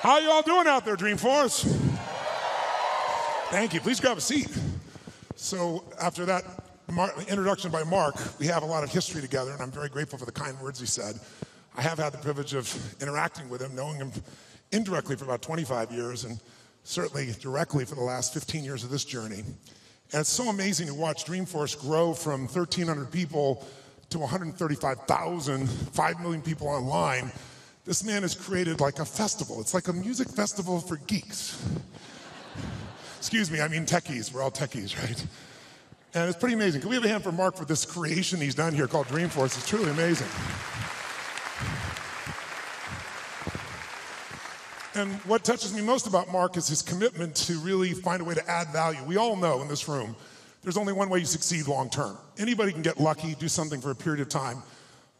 How you all doing out there, Dreamforce? Thank you. Please grab a seat. So after that introduction by Mark, we have a lot of history together, and I'm very grateful for the kind words he said. I have had the privilege of interacting with him, knowing him indirectly for about 25 years, and certainly directly for the last 15 years of this journey. And it's so amazing to watch Dreamforce grow from 1,300 people to 135,000, 5 million people online. This man has created like a festival. It's like a music festival for geeks. Excuse me, I mean techies. We're all techies, right? And it's pretty amazing. Can we have a hand for Mark for this creation he's done here called Dreamforce? It's truly amazing. And what touches me most about Mark is his commitment to really find a way to add value. We all know in this room, there's only one way you succeed long term. Anybody can get lucky, do something for a period of time.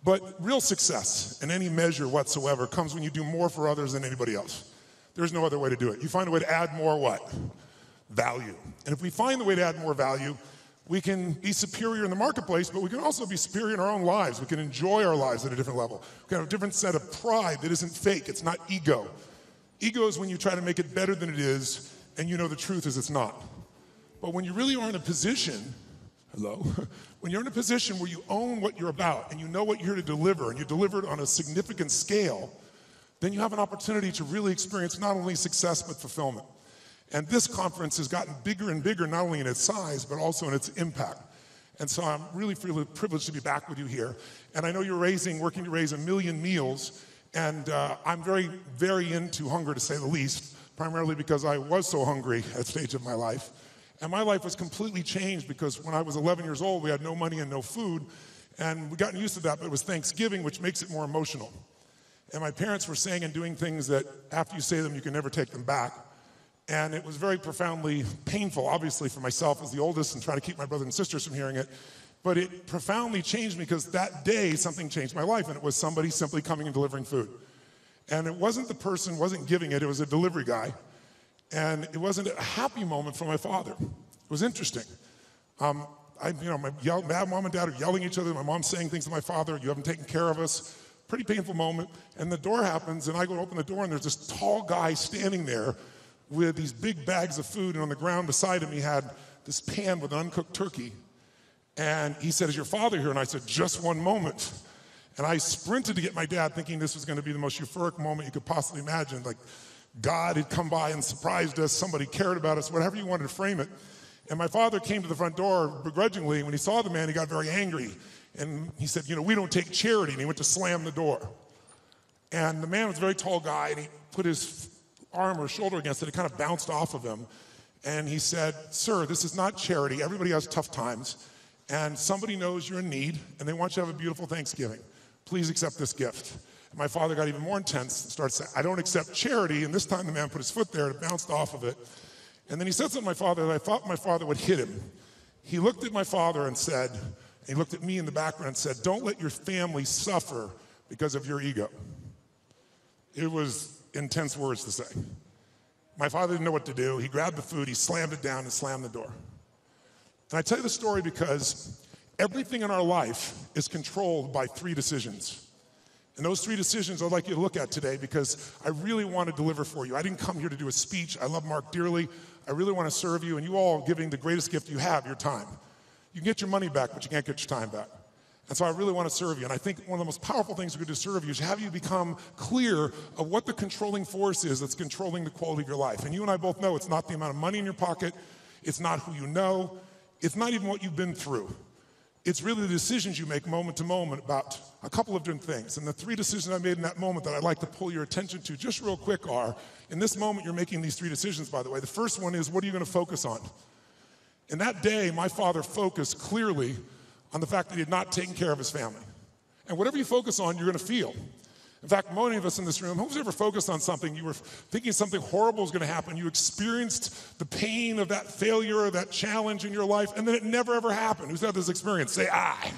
But real success in any measure whatsoever comes when you do more for others than anybody else. There's no other way to do it. You find a way to add more what? Value. And if we find the way to add more value, we can be superior in the marketplace, but we can also be superior in our own lives. We can enjoy our lives at a different level. We can have a different set of pride that isn't fake. It's not ego. Ego is when you try to make it better than it is, and you know the truth is it's not. But when you really are in a position, when you're in a position where you own what you're about and you know what you're here to deliver, and you deliver it on a significant scale, then you have an opportunity to really experience not only success but fulfillment. And this conference has gotten bigger and bigger, not only in its size, but also in its impact. And so I'm really privileged to be back with you here. And I know you're working to raise 1 million meals, and I'm very, very into hunger, to say the least, primarily because I was so hungry at a stage of my life. And my life was completely changed because when I was 11 years old, we had no money and no food, and we'd gotten used to that, but it was Thanksgiving, which makes it more emotional. And my parents were saying and doing things that after you say them, you can never take them back. And it was very profoundly painful, obviously, for myself as the oldest and trying to keep my brothers and sisters from hearing it. But it profoundly changed me because that day, something changed my life, and it was somebody simply coming and delivering food. And it wasn't the person, wasn't giving it, it was a delivery guy. And it wasn't a happy moment for my father. It was interesting. My mom and dad are yelling at each other. My mom's saying things to my father, "You haven't taken care of us." Pretty painful moment. And the door happens, and I go to open the door, and there's this tall guy standing there with these big bags of food, and on the ground beside him, he had this pan with uncooked turkey. And he said, "Is your father here?" And I said, "Just one moment." And I sprinted to get my dad, thinking this was going to be the most euphoric moment you could possibly imagine. Like God had come by and surprised us, somebody cared about us, whatever you wanted to frame it. And my father came to the front door begrudgingly. When he saw the man, he got very angry. And he said, "We don't take charity." And he went to slam the door. And the man was a very tall guy, and he put his arm or shoulder against it. It kind of bounced off of him. And he said, "Sir, this is not charity. Everybody has tough times. And somebody knows you're in need, and they want you to have a beautiful Thanksgiving. Please accept this gift." And my father got even more intense and started saying, "I don't accept charity." And this time the man put his foot there, and it bounced off of it. And then he said something to my father that I thought my father would hit him. He looked at my father and said, and he looked at me in the background and said, "Don't let your family suffer because of your ego." It was intense words to say. My father didn't know what to do. He grabbed the food, he slammed it down and slammed the door. And I tell you the story because everything in our life is controlled by 3 decisions. And those 3 decisions I'd like you to look at today because I really want to deliver for you. I didn't come here to do a speech. I love Mark dearly. I really want to serve you, and you all are giving the greatest gift you have, your time. You can get your money back, but you can't get your time back. And so I really want to serve you. And I think one of the most powerful things we could do to serve you is have you become clear of what the controlling force is that's controlling the quality of your life. And you and I both know it's not the amount of money in your pocket. It's not who you know. It's not even what you've been through. It's really the decisions you make moment to moment about a couple of different things. And the 3 decisions I made in that moment that I'd like to pull your attention to just real quick are, in this moment you're making these 3 decisions, by the way. The first one is, what are you going to focus on? In that day, my father focused clearly on the fact that he had not taken care of his family. And whatever you focus on, you're going to feel. In fact, many of us in this room, who's ever focused on something, you were thinking something horrible was going to happen, you experienced the pain of that failure or that challenge in your life, and then it never ever happened. Who's had this experience? Say, "I."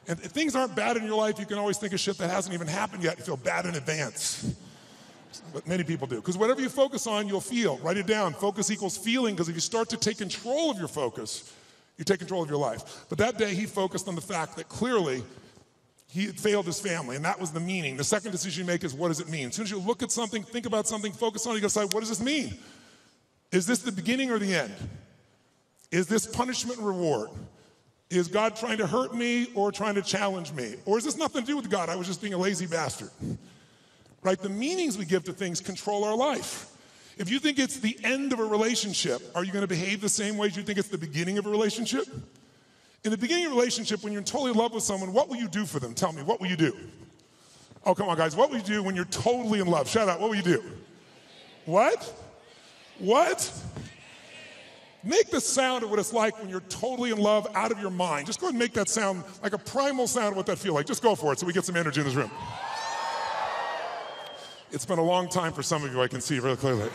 And if things aren't bad in your life, you can always think of shit that hasn't even happened yet and feel bad in advance. But many people do. Because whatever you focus on, you'll feel. Write it down. Focus equals feeling, because if you start to take control of your focus, you take control of your life. But that day, he focused on the fact that clearly He had failed his family, and that was the meaning. The second decision you make is, what does it mean? As soon as you look at something, think about something, focus on it, you gotta decide, what does this mean? Is this the beginning or the end? Is this punishment and reward? Is God trying to hurt me or trying to challenge me? Or is this nothing to do with God? I was just being a lazy bastard. Right? The meanings we give to things control our life. If you think it's the end of a relationship, are you going to behave the same way as you think it's the beginning of a relationship? In the beginning of a relationship, when you're totally in love with someone, what will you do for them? Tell me, what will you do? Oh, come on, guys. What will you do when you're totally in love? Shout out, what will you do? What? What? Make the sound of what it's like when you're totally in love, out of your mind. Just go ahead and make that sound like a primal sound of what that feels like. Just go for it so we get some energy in this room. It's been a long time for some of you, I can see really clearly.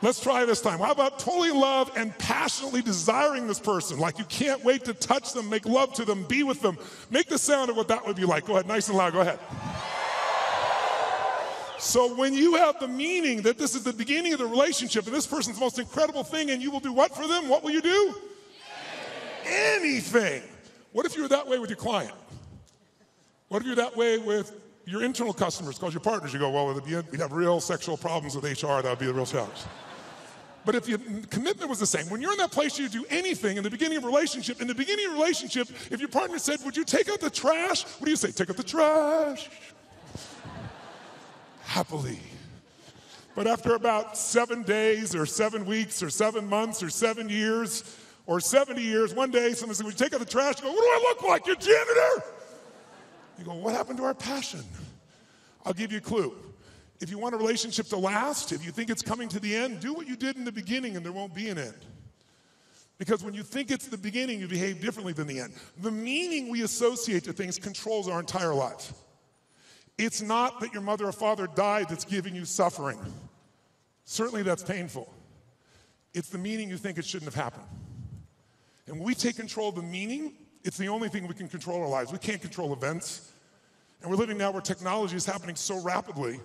Let's try this time. How about totally in love and passionately desiring this person? Like you can't wait to touch them, make love to them, be with them. Make the sound of what that would be like. Go ahead, nice and loud, go ahead. So when you have the meaning that this is the beginning of the relationship and this person's the most incredible thing and you will do what for them? What will you do? Anything. What if you were that way with your client? What if you're that way with your internal customers, because your partners, you go, well, we'd have real sexual problems with HR, that would be the real challenge. But if your commitment was the same, when you're in that place, you do anything in the beginning of a relationship. In the beginning of a relationship, if your partner said, would you take out the trash? What do you say? Take out the trash. Happily. But after about 7 days or 7 weeks or 7 months or 7 years or 70 years, one day someone said, would you take out the trash? You go, what do I look like, your janitor? You go, what happened to our passion? I'll give you a clue. If you want a relationship to last, if you think it's coming to the end, do what you did in the beginning and there won't be an end. Because when you think it's the beginning, you behave differently than the end. The meaning we associate to things controls our entire lives. It's not that your mother or father died that's giving you suffering. Certainly that's painful. It's the meaning you think it shouldn't have happened. And when we take control of the meaning, it's the only thing we can control our lives. We can't control events. And we're living now where technology is happening so rapidly.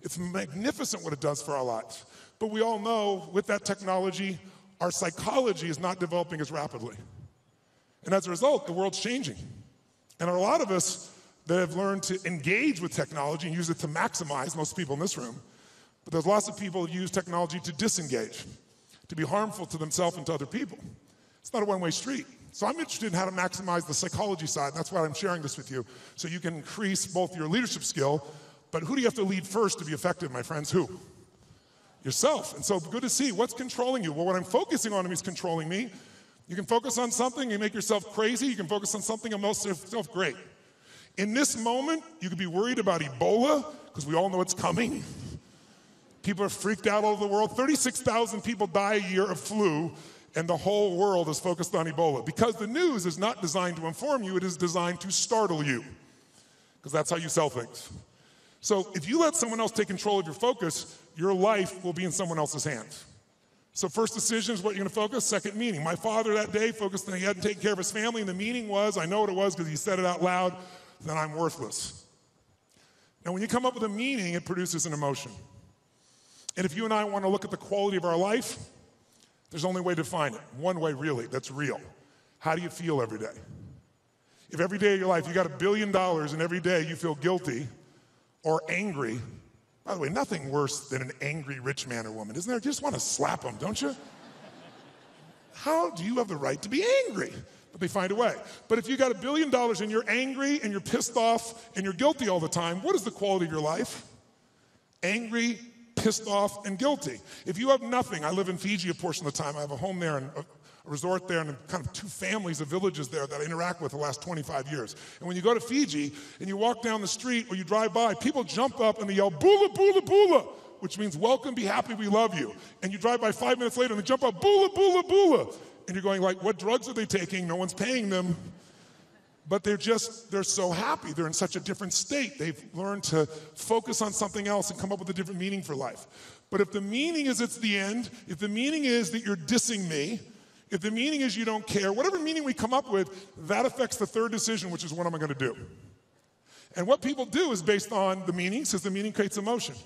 It's magnificent what it does for our lives. But we all know with that technology, our psychology is not developing as rapidly. And as a result, the world's changing. And there are a lot of us that have learned to engage with technology and use it to maximize, most people in this room. But there's lots of people who use technology to disengage, to be harmful to themselves and to other people. It's not a one-way street. So I'm interested in how to maximize the psychology side, and that's why I'm sharing this with you, so you can increase both your leadership skill, but who do you have to lead first to be effective, my friends? Who? Yourself. And so good to see. What's controlling you? Well, what I'm focusing on is controlling me. You can focus on something and make yourself crazy. You can focus on something and make yourself great. In this moment, you could be worried about Ebola, because we all know it's coming. People are freaked out all over the world. 36,000 people die a year of flu, and the whole world is focused on Ebola. Because the news is not designed to inform you, it is designed to startle you. Because that's how you sell things. So if you let someone else take control of your focus, your life will be in someone else's hands. So first decision is what you're gonna focus, second meaning. My father that day focused on he hadn't taken care of his family, and the meaning was, I know what it was because he said it out loud, then I'm worthless. Now when you come up with a meaning, it produces an emotion. And if you and I wanna look at the quality of our life, there's only a way to define it. One way, really, that's real. How do you feel every day? If every day of your life you got $1 billion and every day you feel guilty or angry, by the way, nothing worse than an angry rich man or woman, isn't there? You just want to slap them, don't you? How do you have the right to be angry? But they find a way. But if you got $1 billion and you're angry and you're pissed off and you're guilty all the time, what is the quality of your life? Angry, pissed off, and guilty. If you have nothing, I live in Fiji a portion of the time. I have a home there and a resort there and kind of 2 families of villages there that I interact with the last 25 years. And when you go to Fiji and you walk down the street or you drive by, people jump up and they yell, "Bula, bula, bula," which means welcome, be happy, we love you. And you drive by 5 minutes later and they jump up, "Bula, bula, bula." And you're going like, what drugs are they taking? No one's paying them. But they're so happy. They're in such a different state. They've learned to focus on something else and come up with a different meaning for life. But if the meaning is it's the end, if the meaning is that you're dissing me, if the meaning is you don't care, whatever meaning we come up with, that affects the third decision, which is what am I gonna do? And what people do is based on the meaning, since the meaning creates emotion.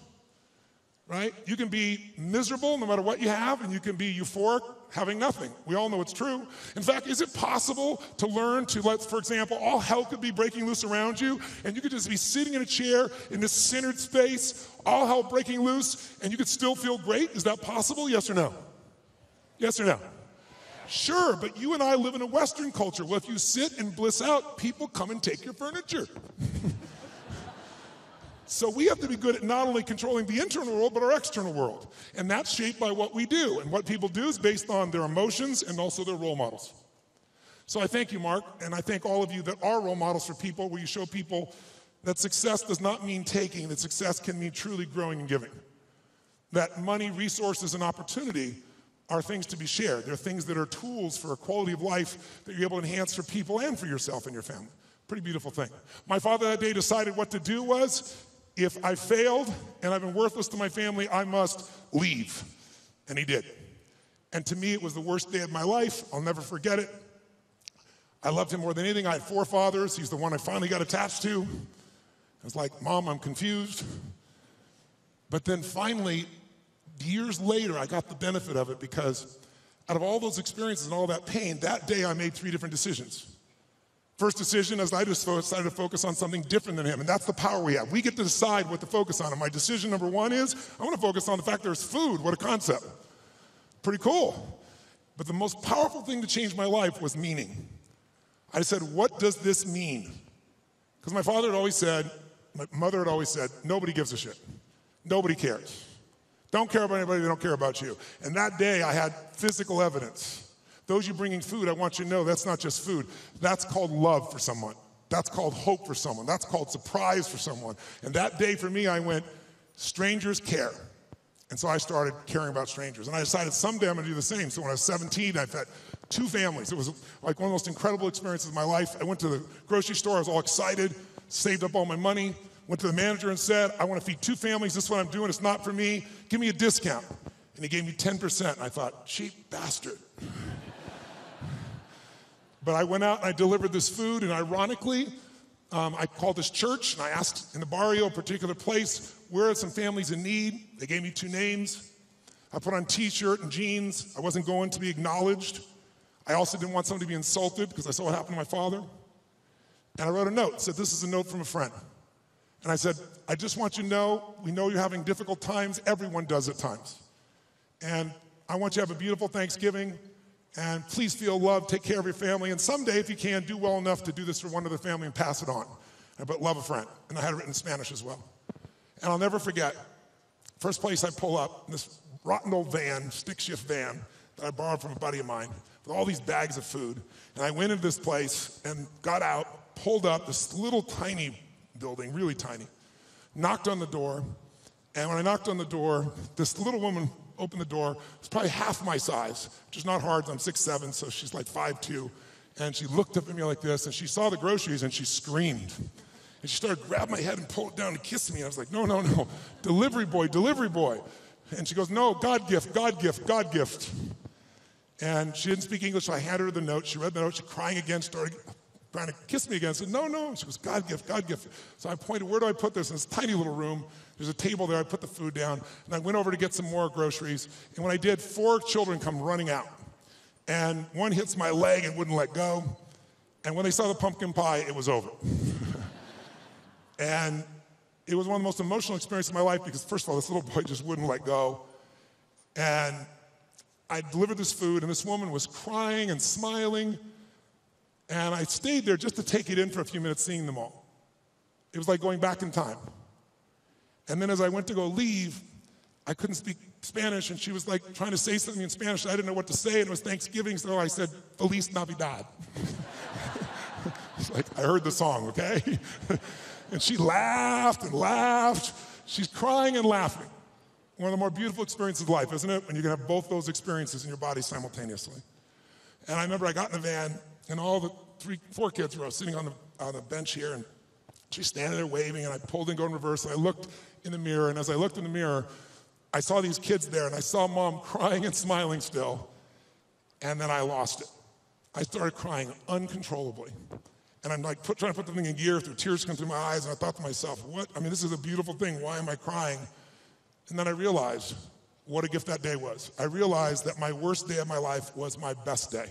right? You can be miserable no matter what you have, and you can be euphoric having nothing. We all know it's true. In fact, is it possible to learn to let, for example, all hell could be breaking loose around you, and you could just be sitting in a chair in this centered space, all hell breaking loose, and you could still feel great? Is that possible? Yes or no? Yes or no? Sure, but you and I live in a Western culture. Well, if you sit and bliss out, people come and take your furniture. So we have to be good at not only controlling the internal world, but our external world. And that's shaped by what we do. And what people do is based on their emotions and also their role models. So I thank you, Mark, and I thank all of you that are role models for people, where you show people that success does not mean taking, that success can mean truly growing and giving. That money, resources, and opportunity are things to be shared. They're things that are tools for a quality of life that you're able to enhance for people and for yourself and your family. Pretty beautiful thing. My father that day decided what to do was, if I failed and I've been worthless to my family, I must leave. And he did. And to me, it was the worst day of my life. I'll never forget it. I loved him more than anything. I had 4 fathers. He's the one I finally got attached to. I was like, Mom, I'm confused. But then finally, years later, I got the benefit of it, because out of all those experiences and all that pain, that day I made 3 different decisions. First decision is I just decided to focus on something different than him, and that's the power we have. We get to decide what to focus on, and my decision number 1 is I want to focus on the fact there's food. What a concept. Pretty cool. But the most powerful thing to change my life was meaning. I said, what does this mean? Because my father had always said, my mother had always said, nobody gives a shit. Nobody cares. Don't care about anybody, they don't care about you. And that day I had physical evidence. Those you bringing food, I want you to know that's not just food. That's called love for someone. That's called hope for someone. That's called surprise for someone. And that day for me, I went, strangers care. And so I started caring about strangers. And I decided someday I'm gonna do the same. So when I was 17, I fed 2 families. It was like one of the most incredible experiences of my life. I went to the grocery store, I was all excited, saved up all my money, went to the manager and said, I want to feed 2 families, this is what I'm doing, it's not for me, give me a discount. And he gave me 10%, and I thought, cheap bastard. But I went out and I delivered this food, and ironically, I called this church, and I asked in the barrio, a particular place, where are some families in need? They gave me 2 names. I put on t-shirt and jeans. I wasn't going to be acknowledged. I also didn't want someone to be insulted, because I saw what happened to my father. And I wrote a note, said, this is a note from a friend. And I said, I just want you to know, we know you're having difficult times. Everyone does at times. And I want you to have a beautiful Thanksgiving. And please feel loved, take care of your family. And someday, if you can, do well enough to do this for one other family and pass it on. But love a friend. And I had it written in Spanish as well. And I'll never forget, first place I pull up, this rotten old van, stick shift van, that I borrowed from a buddy of mine, with all these bags of food. And I went into this place and got out, pulled up this little tiny building, really tiny, knocked on the door, and when I knocked on the door, this little woman opened the door. It was probably half my size, which is not hard. I'm 6'7", so she's like 5'2", and she looked up at me like this, and she saw the groceries, and she screamed. And she started grabbing my head and pulled it down and kissing me. I was like, no, no, no, delivery boy, delivery boy. And she goes, no, God gift, God gift, God gift. And she didn't speak English, so I handed her the note. She read the note, she crying again, started trying to kiss me again. I said, no, no. She goes, God gift, God gift. So I pointed, where do I put this? In this tiny little room, there's a table there. I put the food down, and I went over to get some more groceries. And when I did, 4 children come running out. And one hits my leg and wouldn't let go. And when they saw the pumpkin pie, it was over. And it was one of the most emotional experiences of my life, because first of all, this little boy just wouldn't let go. And I delivered this food, and this woman was crying and smiling. And I stayed there just to take it in for a few minutes, seeing them all. It was like going back in time. And then as I went to go leave, I couldn't speak Spanish, and she was like trying to say something in Spanish. I didn't know what to say, and it was Thanksgiving, so I said, Feliz Navidad. It's like, I heard the song, okay? And she laughed and laughed. She's crying and laughing. One of the more beautiful experiences of life, isn't it? When you can have both those experiences in your body simultaneously. And I remember I got in the van, and all the 4 kids were sitting on the bench here, and she's standing there waving, and I pulled in, go in reverse, and I looked in the mirror, and as I looked in the mirror, I saw these kids there, and I saw Mom crying and smiling still, and then I lost it. I started crying uncontrollably. And I'm like trying to put the thing in gear, through tears come through my eyes, and I thought to myself, what? I mean, this is a beautiful thing. Why am I crying? And then I realized what a gift that day was. I realized that my worst day of my life was my best day.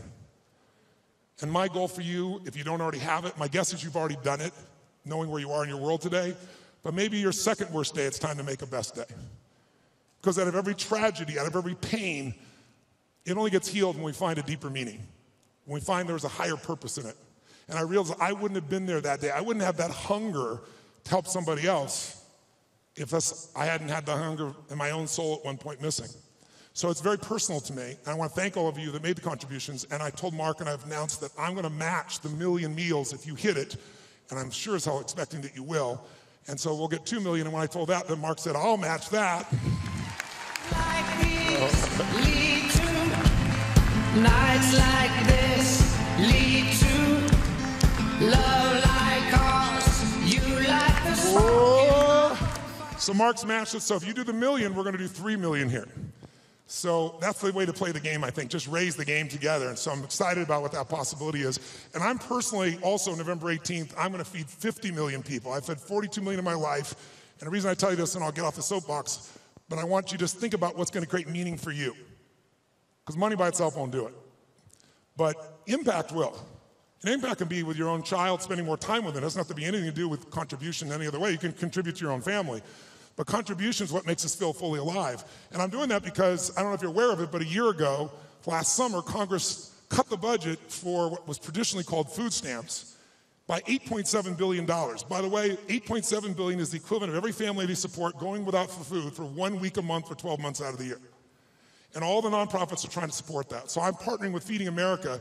And my goal for you, if you don't already have it, my guess is you've already done it, knowing where you are in your world today, but maybe your second worst day, it's time to make a best day. Because out of every tragedy, out of every pain, it only gets healed when we find a deeper meaning, when we find there's a higher purpose in it. And I realized I wouldn't have been there that day. I wouldn't have that hunger to help somebody else if I hadn't had the hunger in my own soul at one point missing. So it's very personal to me, and I want to thank all of you that made the contributions, and I told Mark and I've announced that I'm going to match the 1 million meals if you hit it, and I'm sure as hell expecting that you will. And so we'll get 2 million, and when I told that, then Mark said, I'll match that. Like these lead to nights like this, lead to love like ours, you like the smoke. So Mark's matched it, so if you do the 1 million, we're going to do 3 million here. So that's the way to play the game, I think, just raise the game together. And so I'm excited about what that possibility is. And I'm personally also, November 18th, I'm going to feed 50 million people. I've fed 42 million in my life. And the reason I tell you this, and I'll get off the soapbox, but I want you to just think about what's going to create meaning for you. Because money by itself won't do it. But impact will. And impact can be with your own child, spending more time with it. It doesn't have to be anything to do with contribution any other way. You can contribute to your own family. But contribution is what makes us feel fully alive. And I'm doing that because, I don't know if you're aware of it, but a year ago, last summer, Congress cut the budget for what was traditionally called food stamps by $8.7 billion. By the way, $8.7 billion is the equivalent of every family they support going without food for 1 week a month for 12 months out of the year. And all the nonprofits are trying to support that. So I'm partnering with Feeding America,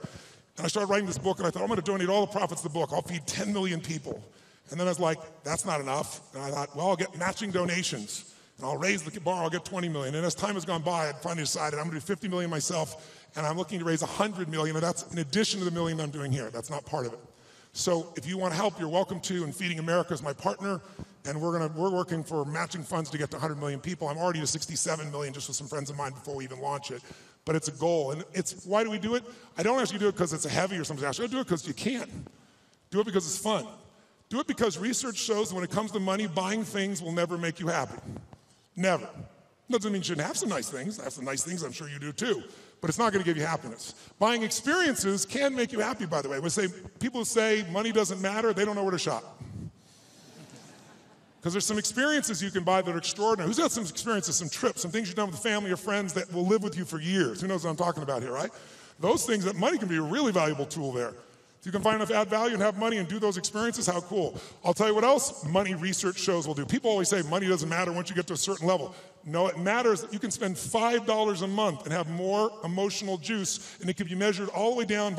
and I started writing this book, and I thought, I'm going to donate all the profits of the book. I'll feed 10 million people. And then I was like, that's not enough. And I thought, well, I'll get matching donations. And I'll raise the bar, I'll get 20 million. And as time has gone by, I finally decided I'm gonna do 50 million myself, and I'm looking to raise 100 million, and that's in addition to the million I'm doing here. That's not part of it. So if you want help, you're welcome to, and Feeding America is my partner, and we're working for matching funds to get to 100 million people. I'm already to 67 million just with some friends of mine before we even launch it. But it's a goal, and why do we do it? I don't ask you to do it because it's a heavy or something. I do it because you can. Do it because it's fun. Do it because research shows that when it comes to money, buying things will never make you happy. Never. Doesn't mean you shouldn't have some nice things. I have some nice things, I'm sure you do too. But it's not going to give you happiness. Buying experiences can make you happy, by the way. People who say money doesn't matter, they don't know where to shop. Because there's some experiences you can buy that are extraordinary. Who's got some experiences, some trips, some things you've done with family or friends that will live with you for years? Who knows what I'm talking about here, right? Those things, that money can be a really valuable tool there. If you can find enough add value and have money and do those experiences, how cool. I'll tell you what else money research shows will do. People always say money doesn't matter once you get to a certain level. No, it matters that you can spend $5 a month and have more emotional juice, and it can be measured all the way down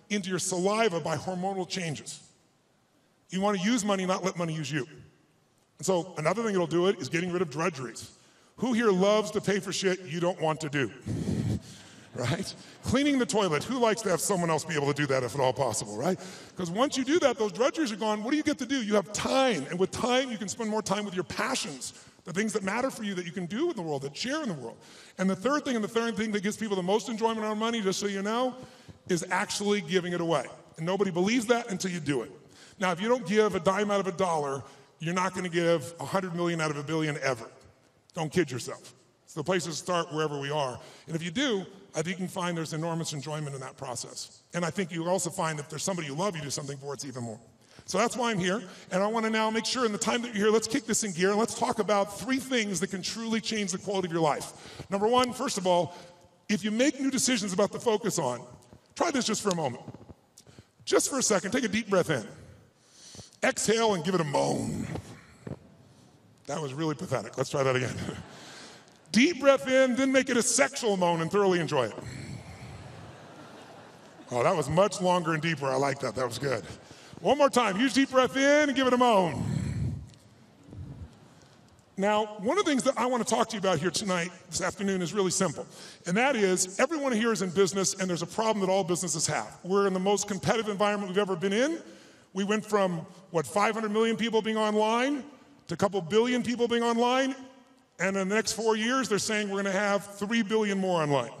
into your saliva by hormonal changes. You want to use money, not let money use you. And so another thing that'll do it is getting rid of drudgeries. Who here loves to pay for shit you don't want to do? Right? Cleaning the toilet. Who likes to have someone else be able to do that if at all possible, right? Because once you do that, those drudgeries are gone. What do you get to do? You have time. And with time, you can spend more time with your passions, the things that matter for you that you can do in the world, that share in the world. And the third thing that gives people the most enjoyment out of money, just so you know, is actually giving it away. And nobody believes that until you do it. Now, if you don't give a dime out of a dollar, you're not going to give 100 million out of a billion ever. Don't kid yourself. It's the place to start wherever we are. And if you do, I think you can find there's enormous enjoyment in that process. And I think you'll also find if there's somebody you love, you do something for, it's even more. So that's why I'm here. And I want to now make sure in the time that you're here, let's kick this in gear and let's talk about 3 things that can truly change the quality of your life. Number 1, first of all, if you make new decisions about the focus on, try this just for a moment. Just for a second, take a deep breath in. Exhale and give it a moan. That was really pathetic. Let's try that again. Deep breath in, then make it a sexual moan and thoroughly enjoy it. Oh, that was much longer and deeper. I like that. That was good. One more time. Use deep breath in and give it a moan. Now, one of the things that I want to talk to you about here tonight, this afternoon, is really simple. And that is, everyone here is in business, and there's a problem that all businesses have. We're in the most competitive environment we've ever been in. We went from, 500 million people being online to a couple billion people being online. And in the next 4 years, they're saying we're going to have 3 billion more online.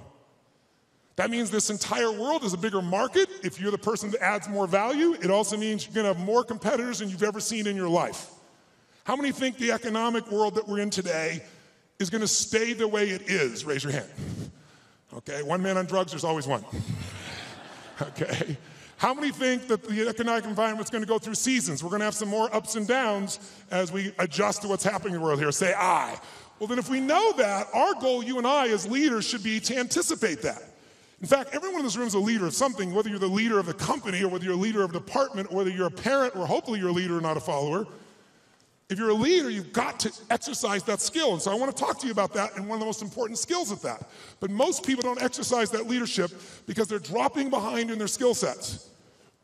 That means this entire world is a bigger market. If you're the person that adds more value, it also means you're going to have more competitors than you've ever seen in your life. How many think the economic world that we're in today is going to stay the way it is? Raise your hand. Okay, one man on drugs, there's always one. Okay. How many think that the economic environment's going to go through seasons? We're going to have some more ups and downs as we adjust to what's happening in the world here. Say I. Well, then if we know that, our goal, you and I as leaders, should be to anticipate that. In fact, everyone in this room is a leader of something, whether you're the leader of the company or whether you're a leader of a department or whether you're a parent or hopefully you're a leader and not a follower. If you're a leader, you've got to exercise that skill. And so I want to talk to you about that and one of the most important skills at that. But most people don't exercise that leadership because they're dropping behind in their skill sets.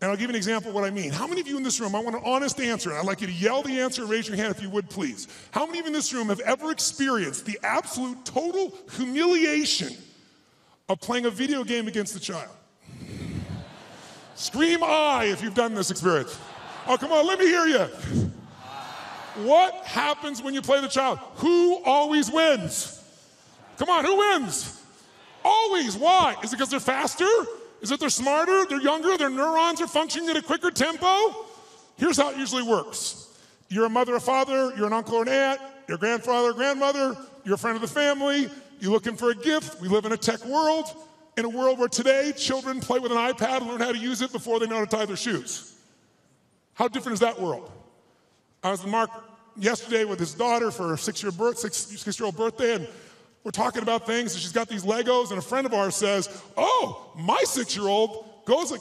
And I'll give you an example of what I mean. How many of you in this room, I want an honest answer, and I'd like you to yell the answer and raise your hand if you would, please. How many of you in this room have ever experienced the absolute total humiliation of playing a video game against a child? Scream I if you've done this experience. Oh, come on, let me hear you. What happens when you play the child? Who always wins? Come on, who wins? Always. Why? Is it because they're faster? Is it they're smarter? They're younger? Their neurons are functioning at a quicker tempo? Here's how it usually works. You're a mother or father, you're an uncle or an aunt, you're a grandfather or grandmother, you're a friend of the family, you're looking for a gift. We live in a tech world, in a world where today children play with an iPad and learn how to use it before they know how to tie their shoes. How different is that world? I was with Mark yesterday with his daughter for her six-year-old birthday, and we're talking about things, and she's got these Legos, and a friend of ours says, oh, my 6-year-old goes on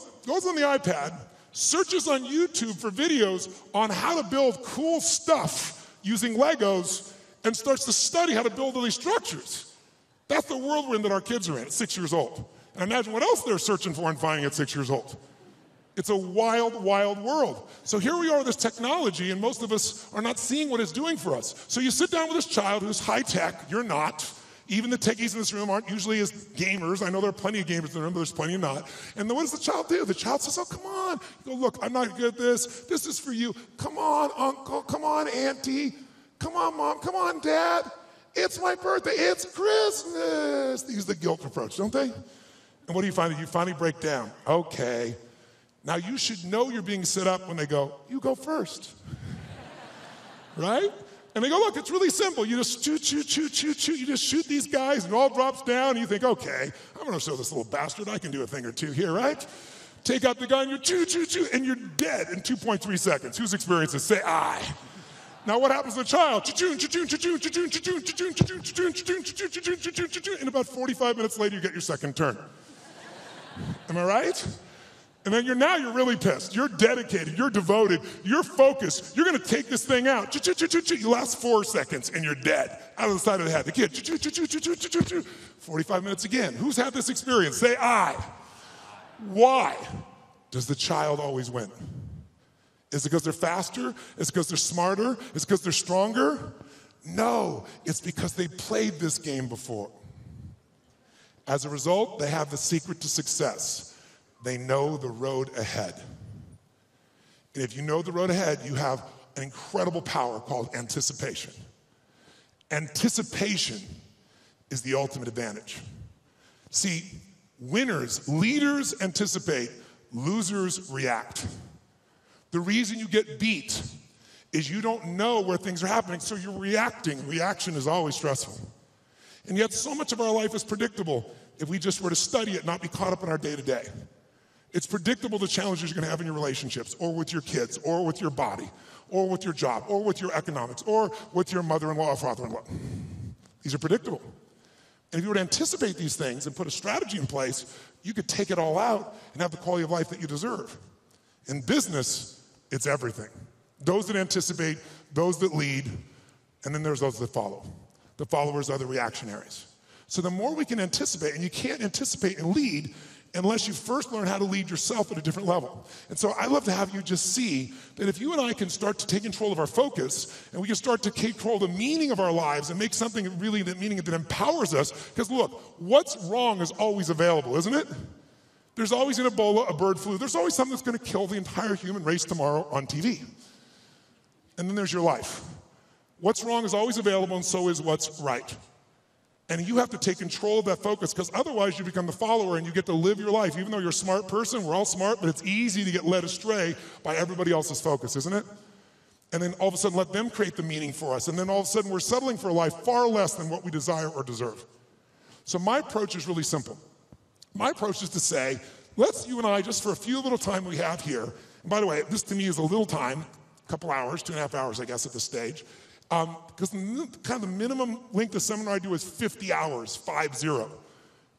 the iPad, searches on YouTube for videos on how to build cool stuff using Legos, and starts to study how to build all these structures. That's the world we're in that our kids are in at 6 years old. And imagine what else they're searching for and finding at 6 years old. It's a wild, wild world. So here we are with this technology, and most of us are not seeing what it's doing for us. So you sit down with this child who's high-tech, you're not. Even the techies in this room aren't usually as gamers. I know there are plenty of gamers in the room, but there's plenty of not. And then what does the child do? The child says, oh, come on. You go, look, I'm not good at this. This is for you. Come on, uncle. Come on, auntie. Come on, mom. Come on, dad. It's my birthday. It's Christmas. They use the guilt approach, don't they? And what do you find? You finally break down. Okay. Now you should know you're being set up when they go, you go first. Right? And they go, look, it's really simple. You just shoot. You just shoot these guys, and it all drops down, and you think, okay, I'm going to show this little bastard I can do a thing or two here, right? Take out the gun, you shoot, and you're dead in 2.3 seconds. Whose experience is? Say, I. Now what happens to the child? And about 45 minutes later, you get your second turn. Am I right? And then you're really pissed. You're dedicated. You're devoted. You're focused. You're going to take this thing out. You last 4 seconds, and you're dead. Out of the side of the head. The kid. 45 minutes again. Who's had this experience? Say, I. Why does the child always win? Is it because they're faster? Is it because they're smarter? Is it because they're stronger? No. It's because they played this game before. As a result, they have the secret to success. They know the road ahead. And if you know the road ahead, you have an incredible power called anticipation. Anticipation is the ultimate advantage. See, winners, leaders anticipate, losers react. The reason you get beat is you don't know where things are happening, so you're reacting. Reaction is always stressful. And yet so much of our life is predictable if we just were to study it, not be caught up in our day-to-day. It's predictable the challenges you're going to have in your relationships, or with your kids, or with your body, or with your job, or with your economics, or with your mother-in-law or father-in-law. These are predictable. And if you were to anticipate these things and put a strategy in place, you could take it all out and have the quality of life that you deserve. In business, it's everything. Those that anticipate, those that lead, and then there's those that follow. The followers are the reactionaries. So the more we can anticipate, and you can't anticipate and lead unless you first learn how to lead yourself at a different level. And so I love to have you just see that if you and I can start to take control of our focus, and we can start to control the meaning of our lives and make something really that meaning that empowers us, because look, what's wrong is always available, isn't it? There's always an Ebola, a bird flu. There's always something that's going to kill the entire human race tomorrow on TV. And then there's your life. What's wrong is always available, and so is what's right. And you have to take control of that focus, because otherwise you become the follower and you get to live your life. Even though you're a smart person, we're all smart, but it's easy to get led astray by everybody else's focus, isn't it? and then all of a sudden let them create the meaning for us. And then all of a sudden we're settling for a life far less than what we desire or deserve. So my approach is really simple. My approach is to say, let's you and I, just for a few little time we have here, and by the way, this to me is a little time, a couple hours, 2.5 hours, I guess, at this stage, because kind of the minimum length of seminar I do is 50 hours, 50.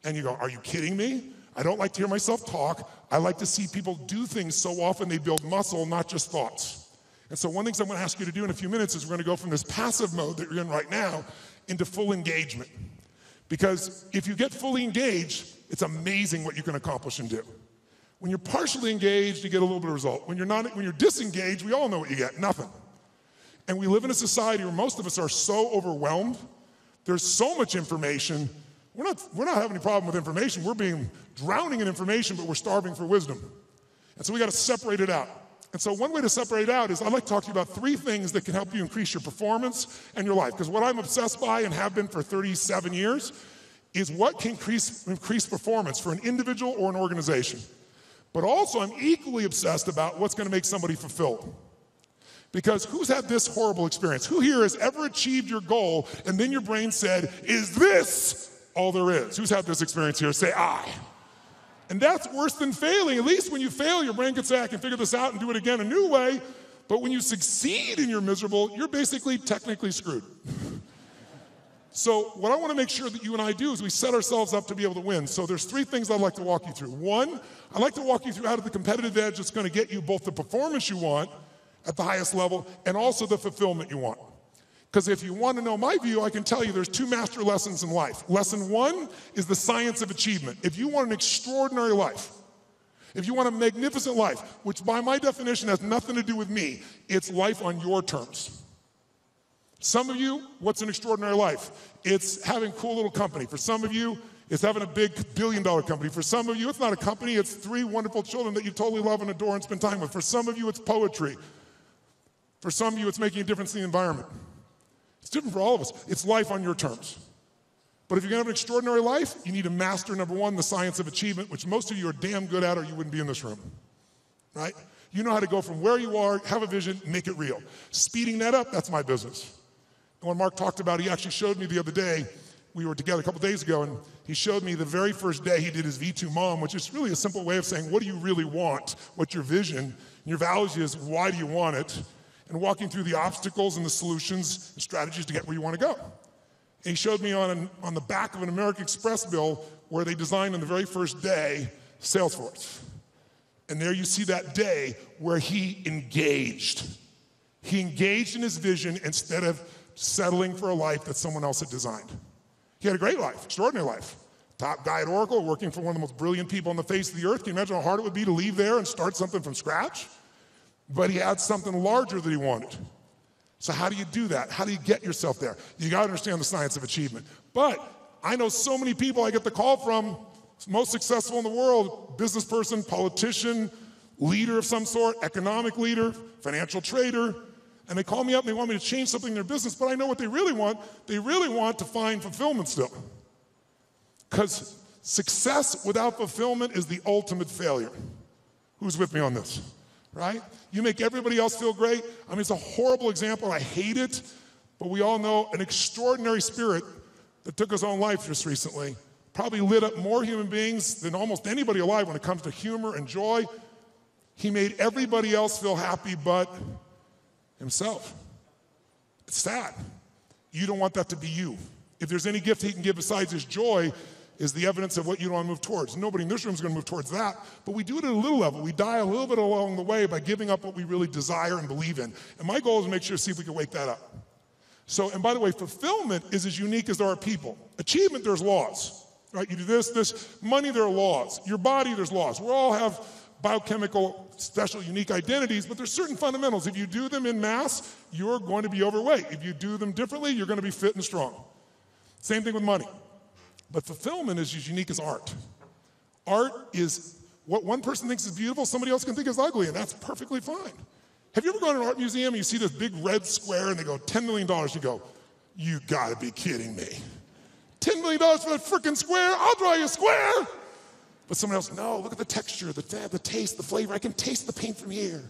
And you go, are you kidding me? I don't like to hear myself talk. I like to see people do things so often they build muscle, not just thoughts. And so one of the things I'm going to ask you to do in a few minutes is we're going to go from this passive mode that you're in right now into full engagement. Because if you get fully engaged, it's amazing what you can accomplish and do. When you're partially engaged, you get a little bit of result. When you're disengaged, we all know what you get, nothing. And we live in a society where most of us are so overwhelmed. There's so much information. We're not having any problem with information. We're being drowning in information, but we're starving for wisdom. And so we got to separate it out. And so one way to separate it out is I'd like to talk to you about 3 things that can help you increase your performance and your life. Because what I'm obsessed by and have been for 37 years is what can increase performance for an individual or an organization. But also I'm equally obsessed about what's going to make somebody fulfilled. Because who's had this horrible experience? Who here has ever achieved your goal and then your brain said, is this all there is? Who's had this experience here? Say, I. And that's worse than failing. At least when you fail, your brain can say, I can figure this out and do it again a new way. But when you succeed and you're miserable, you're basically technically screwed. So what I want to make sure that you and I do is we set ourselves up to be able to win. So there's 3 things I'd like to walk you through. 1, I'd like to walk you through how to the competitive edge that's going to get you both the performance you want at the highest level and also the fulfillment you want. Because if you want to know my view, I can tell you there's 2 master lessons in life. Lesson 1 is the science of achievement. If you want an extraordinary life, if you want a magnificent life, which by my definition has nothing to do with me, it's life on your terms. Some of you, what's an extraordinary life? It's having a cool little company. For some of you, it's having a big billion-dollar company. For some of you, it's not a company, it's 3 wonderful children that you totally love and adore and spend time with. For some of you, it's poetry. For some of you, it's making a difference in the environment. It's different for all of us. It's life on your terms. But if you're going to have an extraordinary life, you need to master, number 1, the science of achievement, which most of you are damn good at or you wouldn't be in this room, right? You know how to go from where you are, have a vision, make it real. Speeding that up, that's my business. And when Mark talked about it, he actually showed me the other day, we were together a couple days ago, and he showed me the very first day he did his V2 Mom, which is really a simple way of saying, what do you really want? What's your vision? Your values is, why do you want it? And walking through the obstacles and the solutions and strategies to get where you want to go. And he showed me on the back of an American Express bill where they designed on the very first day Salesforce. And there you see that day where he engaged. He engaged in his vision instead of settling for a life that someone else had designed. He had a great life, extraordinary life. Top guy at Oracle, working for one of the most brilliant people on the face of the earth. Can you imagine how hard it would be to leave there and start something from scratch? But he had something larger that he wanted. So how do you do that? How do you get yourself there? You got to understand the science of achievement. But I know so many people I get the call from, most successful in the world, business person, politician, leader of some sort, economic leader, financial trader, and they call me up and they want me to change something in their business, but I know what they really want. They really want to find fulfillment still. Because success without fulfillment is the ultimate failure. Who's with me on this? Right? You make everybody else feel great. I mean, it's a horrible example. I hate it. But we all know an extraordinary spirit that took his own life just recently probably lit up more human beings than almost anybody alive when it comes to humor and joy. He made everybody else feel happy but himself. It's sad. You don't want that to be you. If there's any gift he can give besides his joy, is the evidence of what you don't want to move towards. Nobody in this room is going to move towards that, but we do it at a little level. We die a little bit along the way by giving up what we really desire and believe in. And my goal is to make sure to see if we can wake that up. So, and by the way, fulfillment is as unique as there are people. Achievement, there's laws, right? You do this, money, there are laws. Your body, there's laws. We all have biochemical, special, unique identities, but there's certain fundamentals. If you do them in mass, you're going to be overweight. If you do them differently, you're going to be fit and strong. Same thing with money. But fulfillment is as unique as art. Art is what one person thinks is beautiful, somebody else can think is ugly, and that's perfectly fine. Have you ever gone to an art museum and you see this big red square and they go, $10 million, you go, you gotta be kidding me. $10 million for that freaking square? I'll draw you a square. But someone else, no, look at the texture, the taste, the flavor. I can taste the paint from here.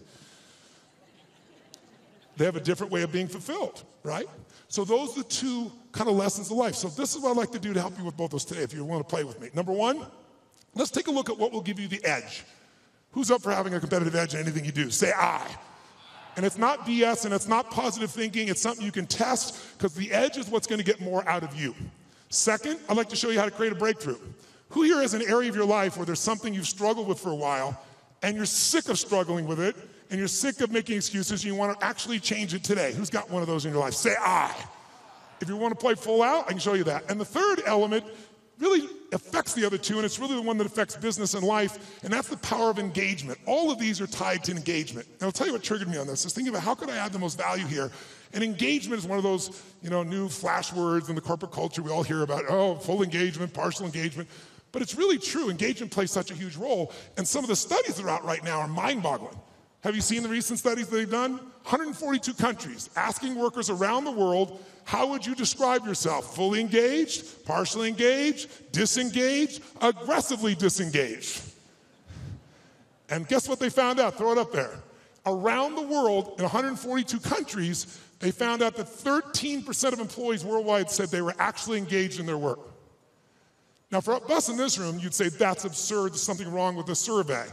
They have a different way of being fulfilled, right? So those are the two kind of lessons of life. So this is what I'd like to do to help you with both those today, if you want to play with me. Number one, let's take a look at what will give you the edge. Who's up for having a competitive edge in anything you do? Say I. And it's not BS and it's not positive thinking. It's something you can test because the edge is what's going to get more out of you. Second, I'd like to show you how to create a breakthrough. Who here has an area of your life where there's something you've struggled with for a while and you're sick of struggling with it and you're sick of making excuses and you want to actually change it today? Who's got one of those in your life? Say I. If you want to play full out, I can show you that. And the third element really affects the other two, and it's really the one that affects business and life, and that's the power of engagement. All of these are tied to engagement. And I'll tell you what triggered me on this. I was thinking about how could I add the most value here? And engagement is one of those, new flash words in the corporate culture we all hear about, full engagement, partial engagement. But it's really true. Engagement plays such a huge role, and some of the studies that are out right now are mind-boggling. Have you seen the recent studies that they've done? 142 countries asking workers around the world, how would you describe yourself? Fully engaged, partially engaged, disengaged, aggressively disengaged. And guess what they found out? Throw it up there. Around the world, in 142 countries, they found out that 13% of employees worldwide said they were actually engaged in their work. Now, for us in this room, you'd say that's absurd, there's something wrong with the survey.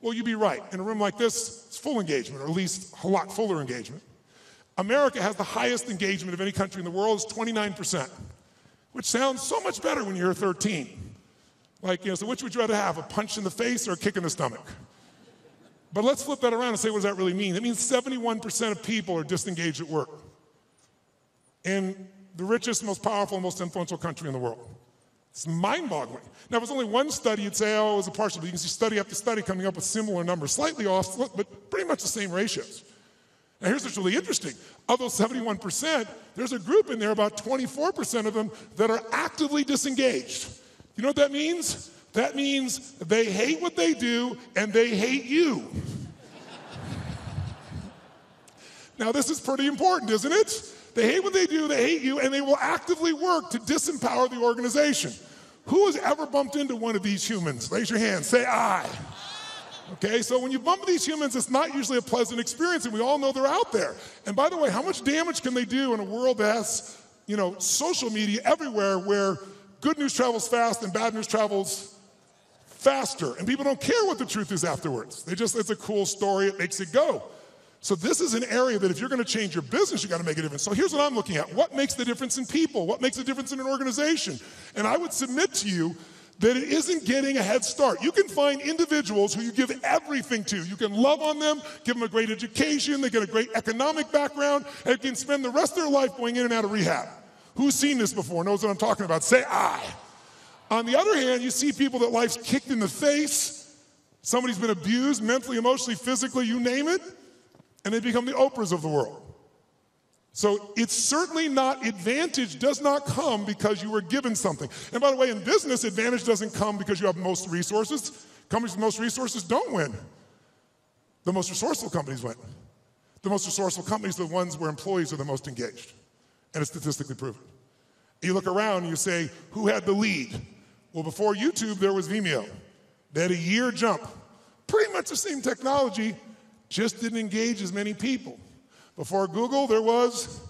Well, you'd be right. In a room like this, it's full engagement, or at least a lot fuller engagement. America has the highest engagement of any country in the world, it's 29%, which sounds so much better when you hear 13. So which would you rather have, a punch in the face or a kick in the stomach? But let's flip that around and say, what does that really mean? It means 71% of people are disengaged at work in the richest, most powerful, most influential country in the world. It's mind-boggling. Now, if it was only one study, you'd say, it was a partial, but you can see study after study coming up with similar numbers, slightly off, but pretty much the same ratios. Now, here's what's really interesting. Of those 71%, there's a group in there, about 24% of them, that are actively disengaged. You know what that means? That means they hate what they do and they hate you. Now, this is pretty important, isn't it? They hate what they do, they hate you, and they will actively work to disempower the organization. Who has ever bumped into one of these humans? Raise your hand, say I. Okay, so when you bump into these humans, it's not usually a pleasant experience, and we all know they're out there. And by the way, how much damage can they do in a world that has, social media everywhere where good news travels fast and bad news travels faster, and people don't care what the truth is afterwards. It's a cool story, it makes it go. So this is an area that if you're going to change your business, you got to make a difference. So here's what I'm looking at. What makes the difference in people? What makes the difference in an organization? And I would submit to you that it isn't getting a head start. You can find individuals who you give everything to. You can love on them, give them a great education, they get a great economic background, and can spend the rest of their life going in and out of rehab. Who's seen this before, knows what I'm talking about? Say I. On the other hand, you see people that life's kicked in the face, somebody's been abused mentally, emotionally, physically, you name it, and they become the Oprahs of the world. So it's certainly not, advantage does not come because you were given something. And by the way, in business, advantage doesn't come because you have most resources. Companies with most resources don't win. The most resourceful companies win. The most resourceful companies are the ones where employees are the most engaged. And it's statistically proven. You look around and you say, who had the lead? Well, before YouTube, there was Vimeo. They had a year jump. Pretty much the same technology, just didn't engage as many people. Before Google, there was,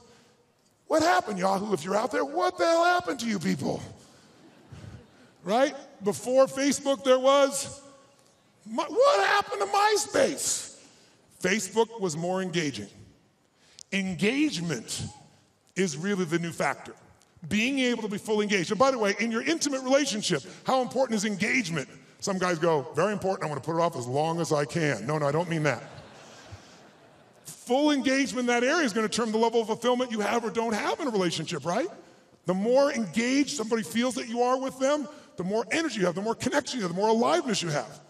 what happened, Yahoo? If you're out there, what the hell happened to you people? Right? Before Facebook, there was, what happened to MySpace? Facebook was more engaging. Engagement is really the new factor. Being able to be fully engaged. And by the way, in your intimate relationship, how important is engagement? Some guys go, very important, I want to put it off as long as I can. No, I don't mean that. Full engagement in that area is going to determine the level of fulfillment you have or don't have in a relationship, right? The more engaged somebody feels that you are with them, the more energy you have, the more connection you have, the more aliveness you have.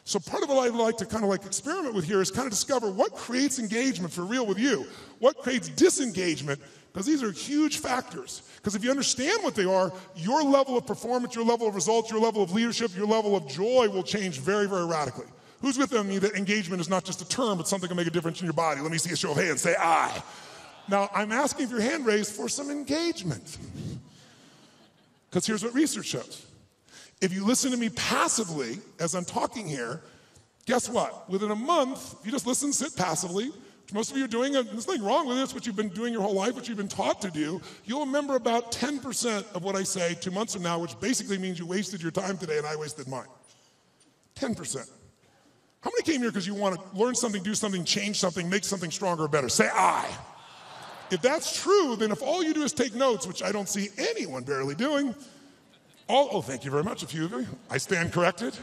So part of what I'd like to kind of experiment with here is kind of discover what creates engagement for real with you, what creates disengagement, because these are huge factors. Because if you understand what they are, your level of performance, your level of results, your level of leadership, your level of joy will change very, very radically. Who's with me that engagement is not just a term, but something that can make a difference in your body? Let me see a show of hands. Say I. Now, I'm asking if your hand raised for some engagement. Because here's what research shows. If you listen to me passively as I'm talking here, guess what? Within a month, if you just listen, sit passively, which most of you are doing, and there's nothing wrong with this, what you've been doing your whole life, what you've been taught to do, you'll remember about 10% of what I say 2 months from now, which basically means you wasted your time today and I wasted mine. 10%. How many came here because you want to learn something, do something, change something, make something stronger or better? Say I. If that's true, then if all you do is take notes, which I don't see anyone barely doing, oh, thank you very much, a few of you. I stand corrected.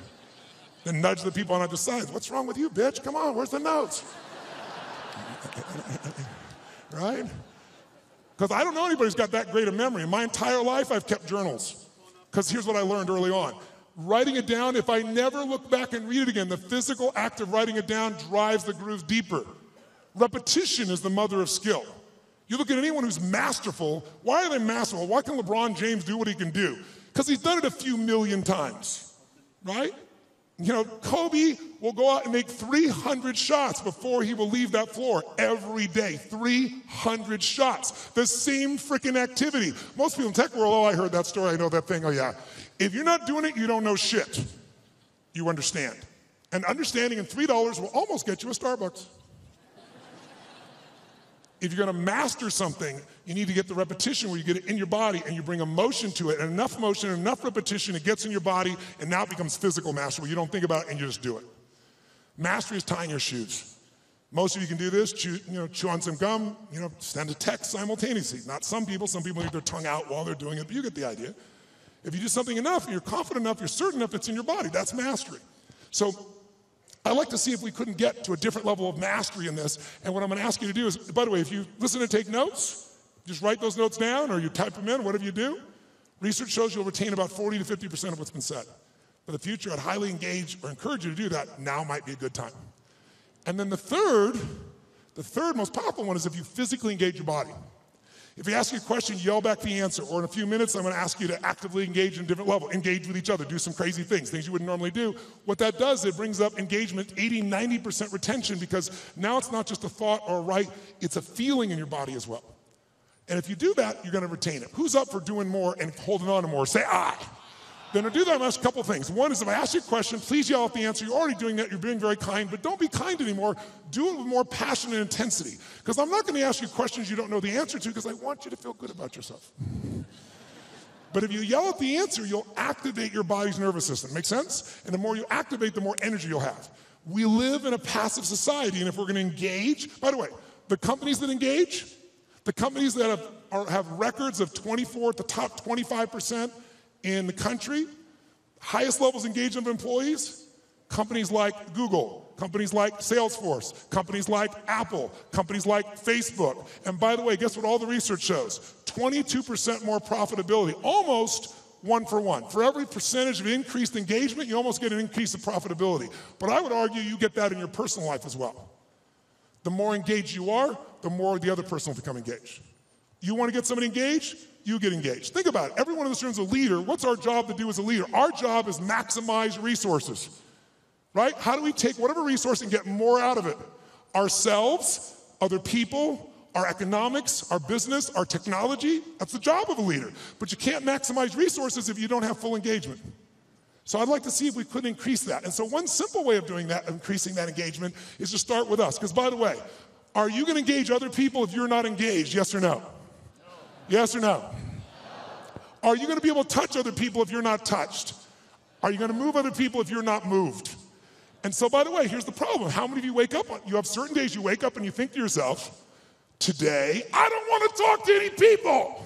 Then nudge the people on either side. What's wrong with you, bitch? Come on, where's the notes? Right? Because I don't know anybody who's got that great a memory. In my entire life, I've kept journals. Because here's what I learned early on. Writing it down, if I never look back and read it again, the physical act of writing it down drives the groove deeper. Repetition is the mother of skill. You look at anyone who's masterful, why are they masterful? Why can LeBron James do what he can do? Because he's done it a few million times, right? You know, Kobe will go out and make 300 shots before he will leave that floor every day. 300 shots. The same freaking activity. Most people in tech world, oh, I heard that story, I know that thing, oh yeah. If you're not doing it, you don't know shit. You understand. And understanding in $3 will almost get you a Starbucks. If you're gonna master something, you need to get the repetition where you get it in your body and you bring emotion to it, and enough motion, enough repetition, it gets in your body, and now it becomes physical mastery where you don't think about it and you just do it. Mastery is tying your shoes. Most of you can do this, chew on some gum, send a text simultaneously. Not some people leave their tongue out while they're doing it, but you get the idea. If you do something enough, and you're confident enough, you're certain enough it's in your body, that's mastery. So I'd like to see if we couldn't get to a different level of mastery in this. And what I'm going to ask you to do is, by the way, if you listen and take notes, just write those notes down or you type them in, whatever you do. Research shows you'll retain about 40 to 50% of what's been said. For the future, I'd highly engage or encourage you to do that. Now might be a good time. And then the third most powerful one is if you physically engage your body. If you ask you a question, yell back the answer. Or in a few minutes, I'm going to ask you to actively engage in a different level. Engage with each other. Do some crazy things you wouldn't normally do. What that does, it brings up engagement, 80, 90% retention, because now it's not just a thought or a right, it's a feeling in your body as well. And if you do that, you're going to retain it. Who's up for doing more and holding on to more? Say I. Then to do that, I'm going to ask a couple things. One is if I ask you a question, please yell out the answer. You're already doing that. You're being very kind, but don't be kind anymore. Do it with more passion and intensity. Because I'm not going to ask you questions you don't know the answer to because I want you to feel good about yourself. But if you yell out the answer, you'll activate your body's nervous system. Make sense? And the more you activate, the more energy you'll have. We live in a passive society, and if we're going to engage, by the way, the companies that engage, the companies that have records of 24 at the top 25% in the country, highest levels of engagement of employees, companies like Google, companies like Salesforce, companies like Apple, companies like Facebook. And by the way, guess what all the research shows? 22% more profitability, almost 1 for 1. For every percentage of increased engagement, you almost get an increase of profitability. But I would argue you get that in your personal life as well. The more engaged you are, the more the other person will become engaged. You want to get somebody engaged? You get engaged. Think about it. Everyone in this room is a leader. What's our job to do as a leader? Our job is maximize resources, right? How do we take whatever resource and get more out of it? Ourselves, other people, our economics, our business, our technology. That's the job of a leader. But you can't maximize resources if you don't have full engagement. So I'd like to see if we could increase that. And so one simple way of doing that, increasing that engagement, is to start with us. Because by the way, are you going to engage other people if you're not engaged? Yes or no? Yes or no? Are you going to be able to touch other people if you're not touched? Are you going to move other people if you're not moved? And so, by the way, here's the problem. How many of you wake up, you have certain days you wake up and you think to yourself, today, I don't want to talk to any people.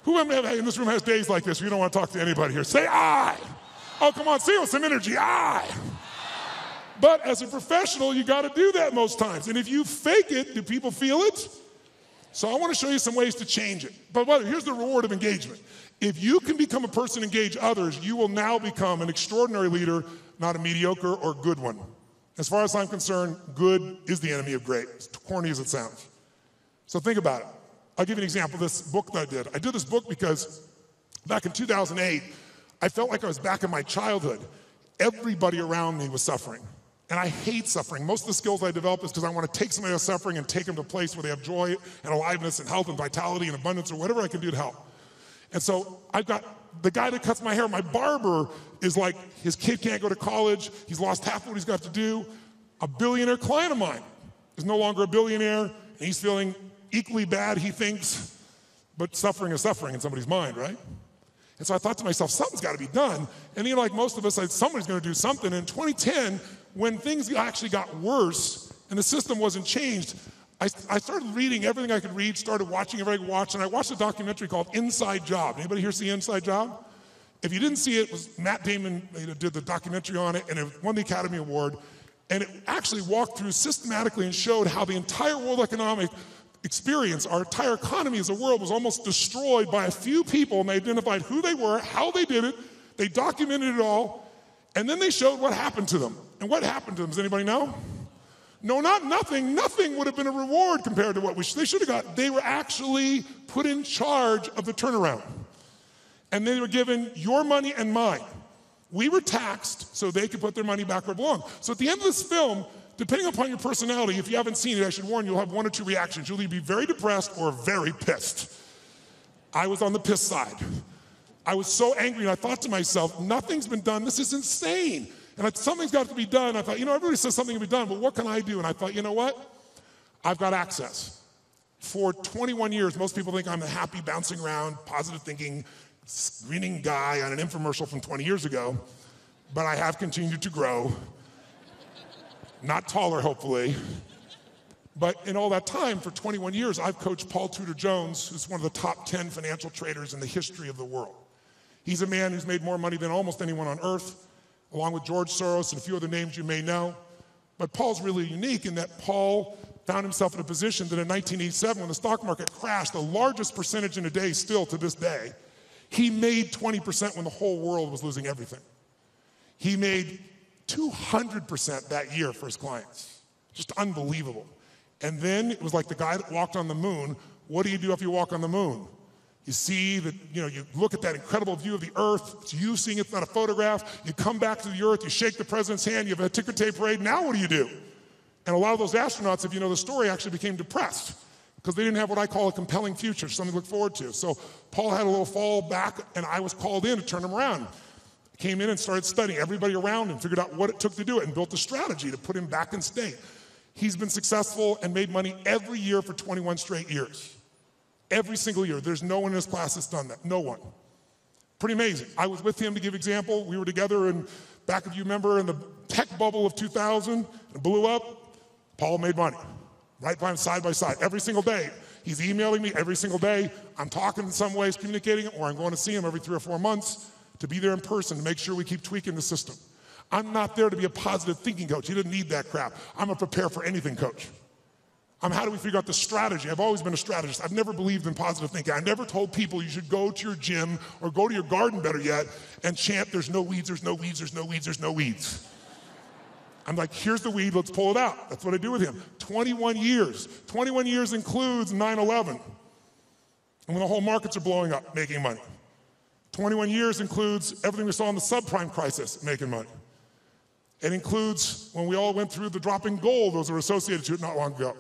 Who in this room has days like this where you don't want to talk to anybody here? Say I. Oh, come on, say it with some energy, I. But as a professional, you got to do that most times. And if you fake it, do people feel it? So I want to show you some ways to change it. But here's the reward of engagement. If you can become a person, engage others, you will now become an extraordinary leader, not a mediocre or good one. As far as I'm concerned, good is the enemy of great, as corny as it sounds. So think about it. I'll give you an example of this book that I did. I did this book because back in 2008, I felt like I was back in my childhood. Everybody around me was suffering. And I hate suffering. Most of the skills I develop is because I want to take somebody who's suffering and take them to a place where they have joy and aliveness and health and vitality and abundance or whatever I can do to help. And so I've got the guy that cuts my hair, my barber, is like, his kid can't go to college. He's lost half what he's got to do. A billionaire client of mine. is no longer a billionaire, and he's feeling equally bad, he thinks, but suffering is suffering in somebody's mind, right? And so I thought to myself, something's got to be done. And then, like most of us, somebody's going to do something. In 2010, when things actually got worse and the system wasn't changed, I started reading everything I could read, started watching everything I could watch, and I watched a documentary called Inside Job. Anybody here see Inside Job? If you didn't see it, it was Matt Damon did the documentary on it, and it won the Academy Award. And it actually walked through systematically and showed how the entire world economic experience, our entire economy as a world, was almost destroyed by a few people, and they identified who they were, how they did it, they documented it all, and then they showed what happened to them. And what happened to them, does anybody know? No, not nothing. Nothing would have been a reward compared to what they should have got. They were actually put in charge of the turnaround. And they were given your money and mine. We were taxed so they could put their money back where it belonged. So at the end of this film, depending upon your personality, if you haven't seen it, I should warn you, you'll have one or two reactions. You'll either be very depressed or very pissed. I was on the piss side. I was so angry, and I thought to myself, nothing's been done. This is insane. And something's got to be done. I thought, everybody says something can be done, but what can I do? And I thought, you know what? I've got access. For 21 years, most people think I'm the happy, bouncing around, positive thinking, screening guy on an infomercial from 20 years ago, but I have continued to grow. Not taller, hopefully. But in all that time, for 21 years, I've coached Paul Tudor Jones, who's one of the top 10 financial traders in the history of the world. He's a man who's made more money than almost anyone on earth, along with George Soros and a few other names you may know. But Paul's really unique in that Paul found himself in a position that in 1987, when the stock market crashed, the largest percentage in a day still to this day, he made 20% when the whole world was losing everything. He made 200% that year for his clients. Just unbelievable. And then it was like the guy that walked on the moon. What do you do if you walk on the moon? You see that, you look at that incredible view of the earth. It's you seeing it, it's not a photograph. You come back to the earth, you shake the president's hand, you have a ticker tape parade. Now what do? And a lot of those astronauts, if you know the story, actually became depressed because they didn't have what I call a compelling future, something to look forward to. So Paul had a little fall back, and I was called in to turn him around. Came in and started studying everybody around him, figured out what it took to do it, and built a strategy to put him back in state. He's been successful and made money every year for 21 straight years. Every single year. There's no one in his class that's done that. No one. Pretty amazing. I was with him to give example. We were together back, if you remember, in the tech bubble of 2000. It blew up. Paul made money. Right by him, side by side, every single day. He's emailing me every single day. I'm talking in some ways, communicating, or I'm going to see him every 3 or 4 months to be there in person to make sure we keep tweaking the system. I'm not there to be a positive thinking coach. He didn't need that crap. I'm a prepare for anything coach. How do we figure out the strategy? I've always been a strategist. I've never believed in positive thinking. I never told people you should go to your gym or go to your garden, better yet, and chant, there's no weeds, there's no weeds, there's no weeds, there's no weeds. I'm like, here's the weed, let's pull it out. That's what I do with him. 21 years. 21 years includes 9/11. And when the whole markets are blowing up, making money. 21 years includes everything we saw in the subprime crisis, making money. It includes when we all went through the drop in gold, those were associated to it not long ago.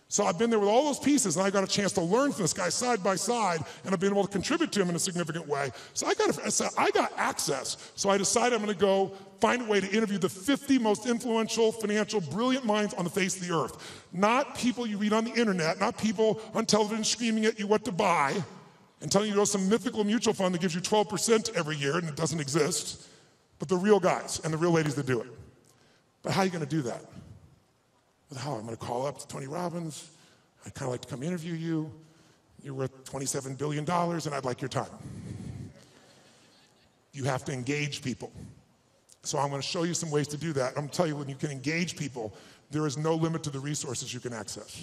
So I've been there with all those pieces, and I got a chance to learn from this guy side by side, and I've been able to contribute to him in a significant way. So I got access. So I decided I'm going to go find a way to interview the 50 most influential, financial, brilliant minds on the face of the earth. Not people you read on the internet, not people on television screaming at you what to buy and telling you to go to some mythical mutual fund that gives you 12% every year, and it doesn't exist, but the real guys and the real ladies that do it. But how are you going to do that? How? I'm going to call up to Tony Robbins. I'd kind of like to come interview you. You're worth $27 billion, and I'd like your time. You have to engage people. So I'm going to show you some ways to do that. I'm going to tell you when you can engage people, there is no limit to the resources you can access.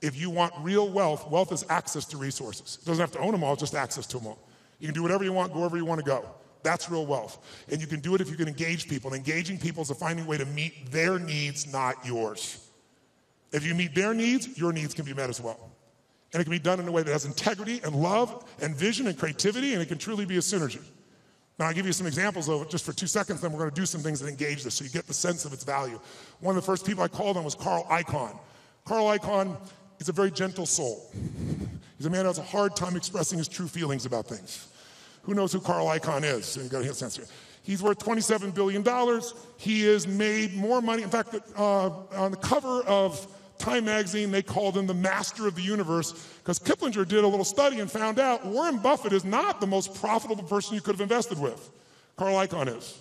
If you want real wealth, wealth is access to resources. It doesn't have to own them all, just access to them all. You can do whatever you want, go wherever you want to go. That's real wealth. And you can do it if you can engage people. And engaging people is finding a way to meet their needs, not yours. If you meet their needs, your needs can be met as well. And it can be done in a way that has integrity and love and vision and creativity, and it can truly be a synergy. Now, I'll give you some examples of it just for 2 seconds, then we're going to do some things that engage this so you get the sense of its value. One of the first people I called on was Carl Icahn. Carl Icahn is a very gentle soul. He's a man who has a hard time expressing his true feelings about things. Who knows who Carl Icahn is? So you got to get a sense here. He's worth $27 billion. He has made more money. In fact, on the cover of Time magazine, they called him the master of the universe because Kiplinger did a little study and found out Warren Buffett is not the most profitable person you could have invested with. Carl Icahn is.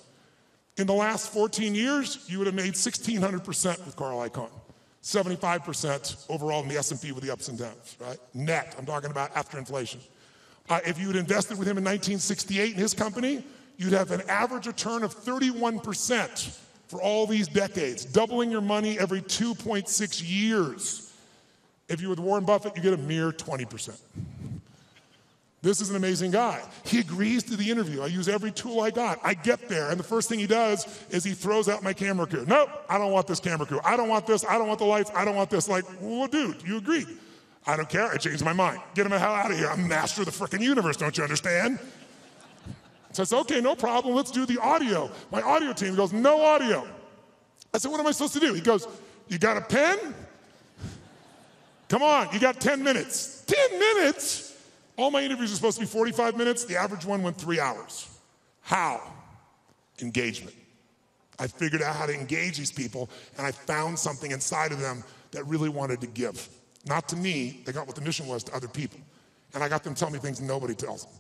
In the last 14 years, you would have made 1,600% with Carl Icahn. 75% overall in the S&P with the ups and downs, right? Net, I'm talking about after inflation. If you had invested with him in 1968 in his company, you'd have an average return of 31% for all these decades, doubling your money every 2.6 years. If you were with Warren Buffett, you get a mere 20%. This is an amazing guy. He agrees to the interview. I use every tool I got. I get there, and the first thing he does is he throws out my camera crew. Nope, I don't want this camera crew. I don't want this. I don't want the lights. I don't want this. Like, well, dude, you agreed. I don't care. I changed my mind. Get him the hell out of here. I'm master of the frickin' universe, don't you understand? So I said, okay, no problem. Let's do the audio. My audio team goes, no audio. I said, what am I supposed to do? He goes, you got a pen? Come on, you got 10 minutes. 10 minutes? All my interviews are supposed to be 45 minutes. The average one went 3 hours. How? Engagement. I figured out how to engage these people, and I found something inside of them that really wanted to give. Not to me, they got what the mission was to other people. And I got them tell me things nobody tells them.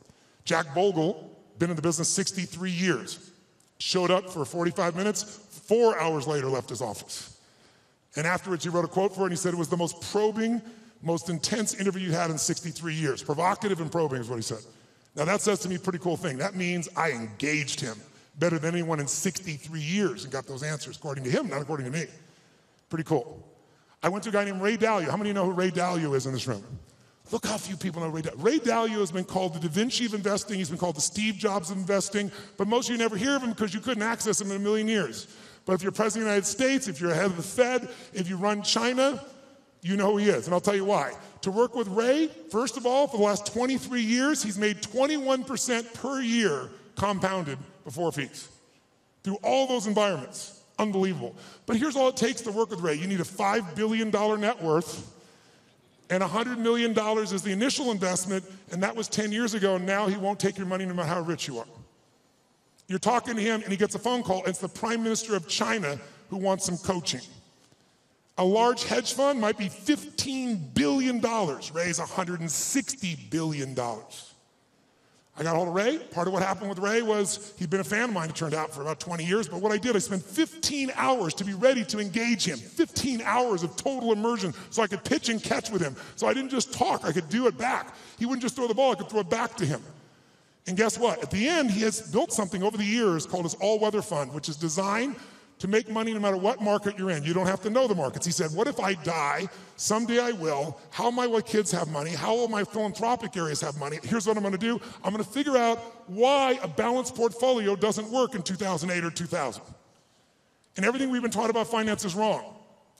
Jack Bogle, been in the business 63 years, showed up for 45 minutes, 4 hours later left his office. And afterwards he wrote a quote for it, and he said it was the most probing, most intense interview you had in 63 years. Provocative and probing is what he said. Now that says to me a pretty cool thing. That means I engaged him better than anyone in 63 years and got those answers, according to him, not according to me. Pretty cool. I went to a guy named Ray Dalio. How many of you know who Ray Dalio is in this room? Look how few people know Ray Dalio. Ray Dalio has been called the Da Vinci of investing. He's been called the Steve Jobs of investing. But most of you never hear of him because you couldn't access him in a million years. But if you're president of the United States, if you're head of the Fed, if you run China, you know who he is. And I'll tell you why. To work with Ray, first of all, for the last 23 years, he's made 21% per year compounded before fees. Through all those environments. Unbelievable. But here's all it takes to work with Ray. You need a $5 billion net worth, and $100 million is the initial investment, and that was 10 years ago, and now he won't take your money no matter how rich you are. You're talking to him, and he gets a phone call. It's the Prime Minister of China who wants some coaching. A large hedge fund might be $15 billion. Ray's $160 billion. I got a hold of Ray. Part of what happened with Ray was he'd been a fan of mine, it turned out, for about 20 years. But what I did, I spent 15 hours to be ready to engage him. 15 hours of total immersion so I could pitch and catch with him. So I didn't just talk, I could do it back. He wouldn't just throw the ball, I could throw it back to him. And guess what? At the end, he has built something over the years called his all-weather fund, which is designed to make money no matter what market you're in. You don't have to know the markets. He said, what if I die? Someday I will. How will my kids have money? How will my philanthropic areas have money? Here's what I'm gonna do. I'm gonna figure out why a balanced portfolio doesn't work in 2008 or 2000. And everything we've been taught about finance is wrong.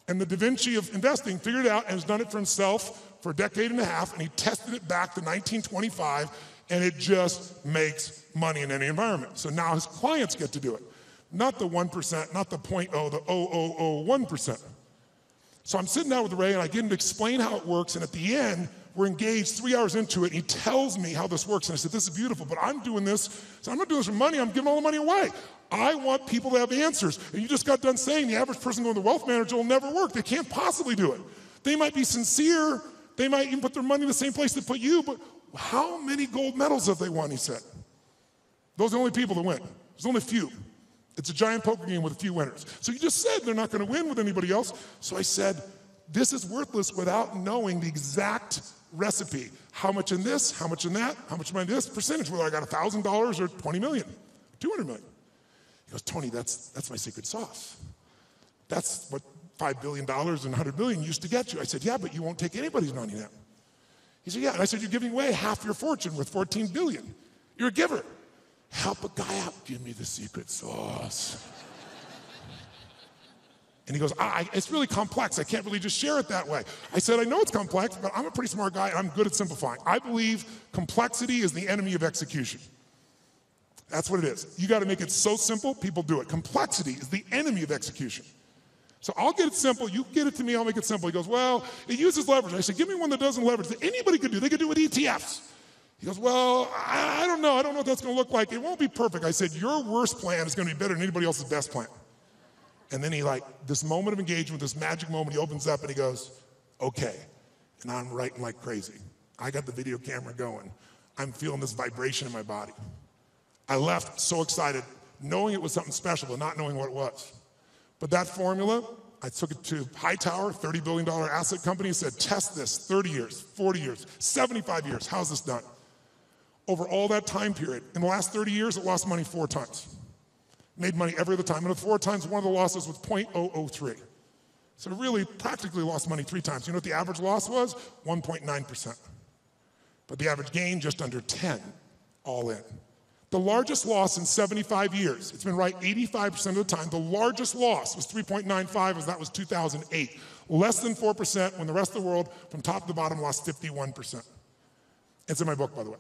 And the Da Vinci of investing figured it out and has done it for himself for a decade and a half, and he tested it back to 1925, and it just makes money in any environment. So now his clients get to do it. Not the 1%, not the 0.0, the 0.001%. So I'm sitting down with Ray and I get him to explain how it works, and at the end, we're engaged 3 hours into it, and he tells me how this works. And I said, this is beautiful, but I'm doing this, so I'm not doing this for money, I'm giving all the money away. I want people to have answers. And you just got done saying the average person going to the wealth manager will never work. They can't possibly do it. They might be sincere, they might even put their money in the same place they put you, but how many gold medals have they won, he said. Those are the only people that win. There's only a few. It's a giant poker game with a few winners. So you just said they're not gonna win with anybody else. So I said, this is worthless without knowing the exact recipe. How much in this, how much in that, how much in this percentage, whether I got $1,000 or 20 million, 200 million. He goes, Tony, that's my secret sauce. That's what $5 billion and 100 million used to get you. I said, yeah, but you won't take anybody's money now. He said, yeah, and I said, you're giving away half your fortune with 14 billion. You're a giver. Help a guy out, give me the secret sauce. And he goes, it's really complex. I can't really just share it that way. I said, I know it's complex, but I'm a pretty smart guy and I'm good at simplifying. I believe complexity is the enemy of execution. That's what it is. You gotta make it so simple, people do it. Complexity is the enemy of execution. So I'll get it simple, you get it to me, I'll make it simple. He goes, well, it uses leverage. I said, give me one that doesn't leverage, that anybody could do. They could do it with ETFs. He goes, well, I don't know what that's gonna look like. It won't be perfect. I said, your worst plan is gonna be better than anybody else's best plan. And then he this moment of engagement, this magic moment, he opens up and he goes, okay. And I'm writing like crazy. I got the video camera going. I'm feeling this vibration in my body. I left so excited, knowing it was something special, but not knowing what it was. But that formula, I took it to Hightower, $30 billion asset company, and said, test this, 30 years, 40 years, 75 years, how's this done? Over all that time period, in the last 30 years, it lost money 4 times. Made money every other time, and the 4 times, one of the losses was 0.003. So it really practically lost money 3 times. You know what the average loss was? 1.9%. But the average gain, just under 10, all in. The largest loss in 75 years, it's been right 85% of the time, the largest loss was 3.95, as that was 2008. Less than 4% when the rest of the world, from top to bottom, lost 51%. It's in my book, by the way.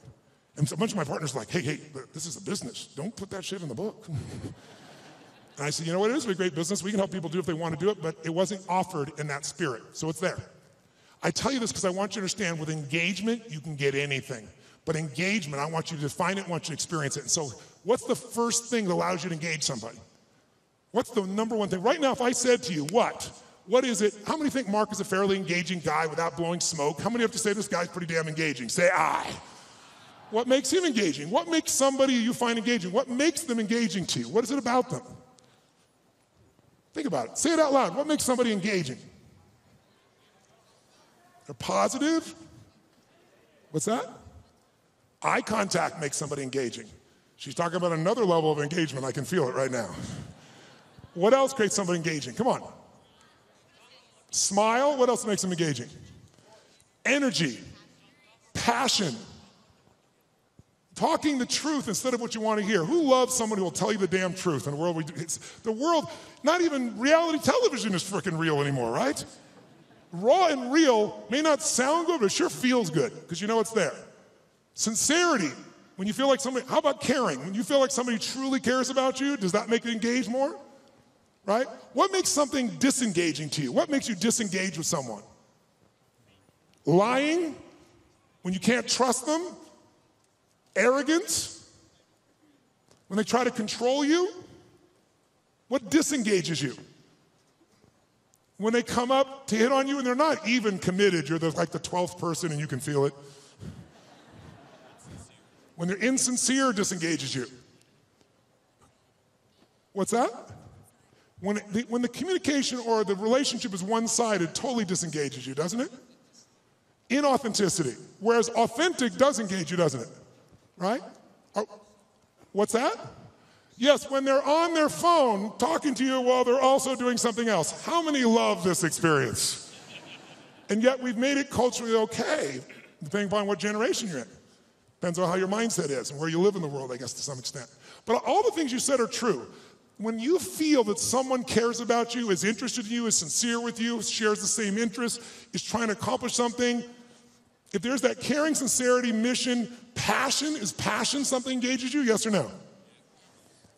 And so a bunch of my partners are like, hey, this is a business. Don't put that shit in the book. And I said, you know what, it is a great business. We can help people do it if they want to do it, but it wasn't offered in that spirit, so it's there. I tell you this because I want you to understand with engagement, you can get anything. But engagement, I want you to define it, I want you to experience it. And so what's the first thing that allows you to engage somebody? What's the number one thing? Right now, if I said to you, what is it? How many think Mark is a fairly engaging guy without blowing smoke? How many have to say this guy's pretty damn engaging? Say I. What makes him engaging? What makes somebody you find engaging? What makes them engaging to you? What is it about them? Think about it. Say it out loud. What makes somebody engaging? They're positive. What's that? Eye contact makes somebody engaging. She's talking about another level of engagement. I can feel it right now. What else creates somebody engaging? Come on. Smile. What else makes them engaging? Energy. Passion. Talking the truth instead of what you want to hear. Who loves someone who will tell you the damn truth in the world we do? The world, not even reality television is freaking real anymore, right? Raw and real may not sound good, but it sure feels good because you know it's there. Sincerity, when you feel like somebody, how about caring? When you feel like somebody truly cares about you, does that make you engage more? Right? What makes something disengaging to you? What makes you disengage with someone? Lying, when you can't trust them? Arrogance, when they try to control you? What disengages you? When they come up to hit on you and they're not even committed, you're like the 12th person and you can feel it. When they're insincere, disengages you. What's that? When the communication or the relationship is one-sided, totally disengages you, doesn't it? Inauthenticity. Whereas authentic does engage you, doesn't it? Right? Oh, what's that? Yes, when they're on their phone talking to you while they're also doing something else. How many love this experience? And yet we've made it culturally okay, depending upon what generation you're in. Depends on how your mindset is and where you live in the world, I guess, to some extent. But all the things you said are true. When you feel that someone cares about you, is interested in you, is sincere with you, shares the same interests, is trying to accomplish something, if there's that caring, sincerity, mission, passion, is passion something engages you, yes or no?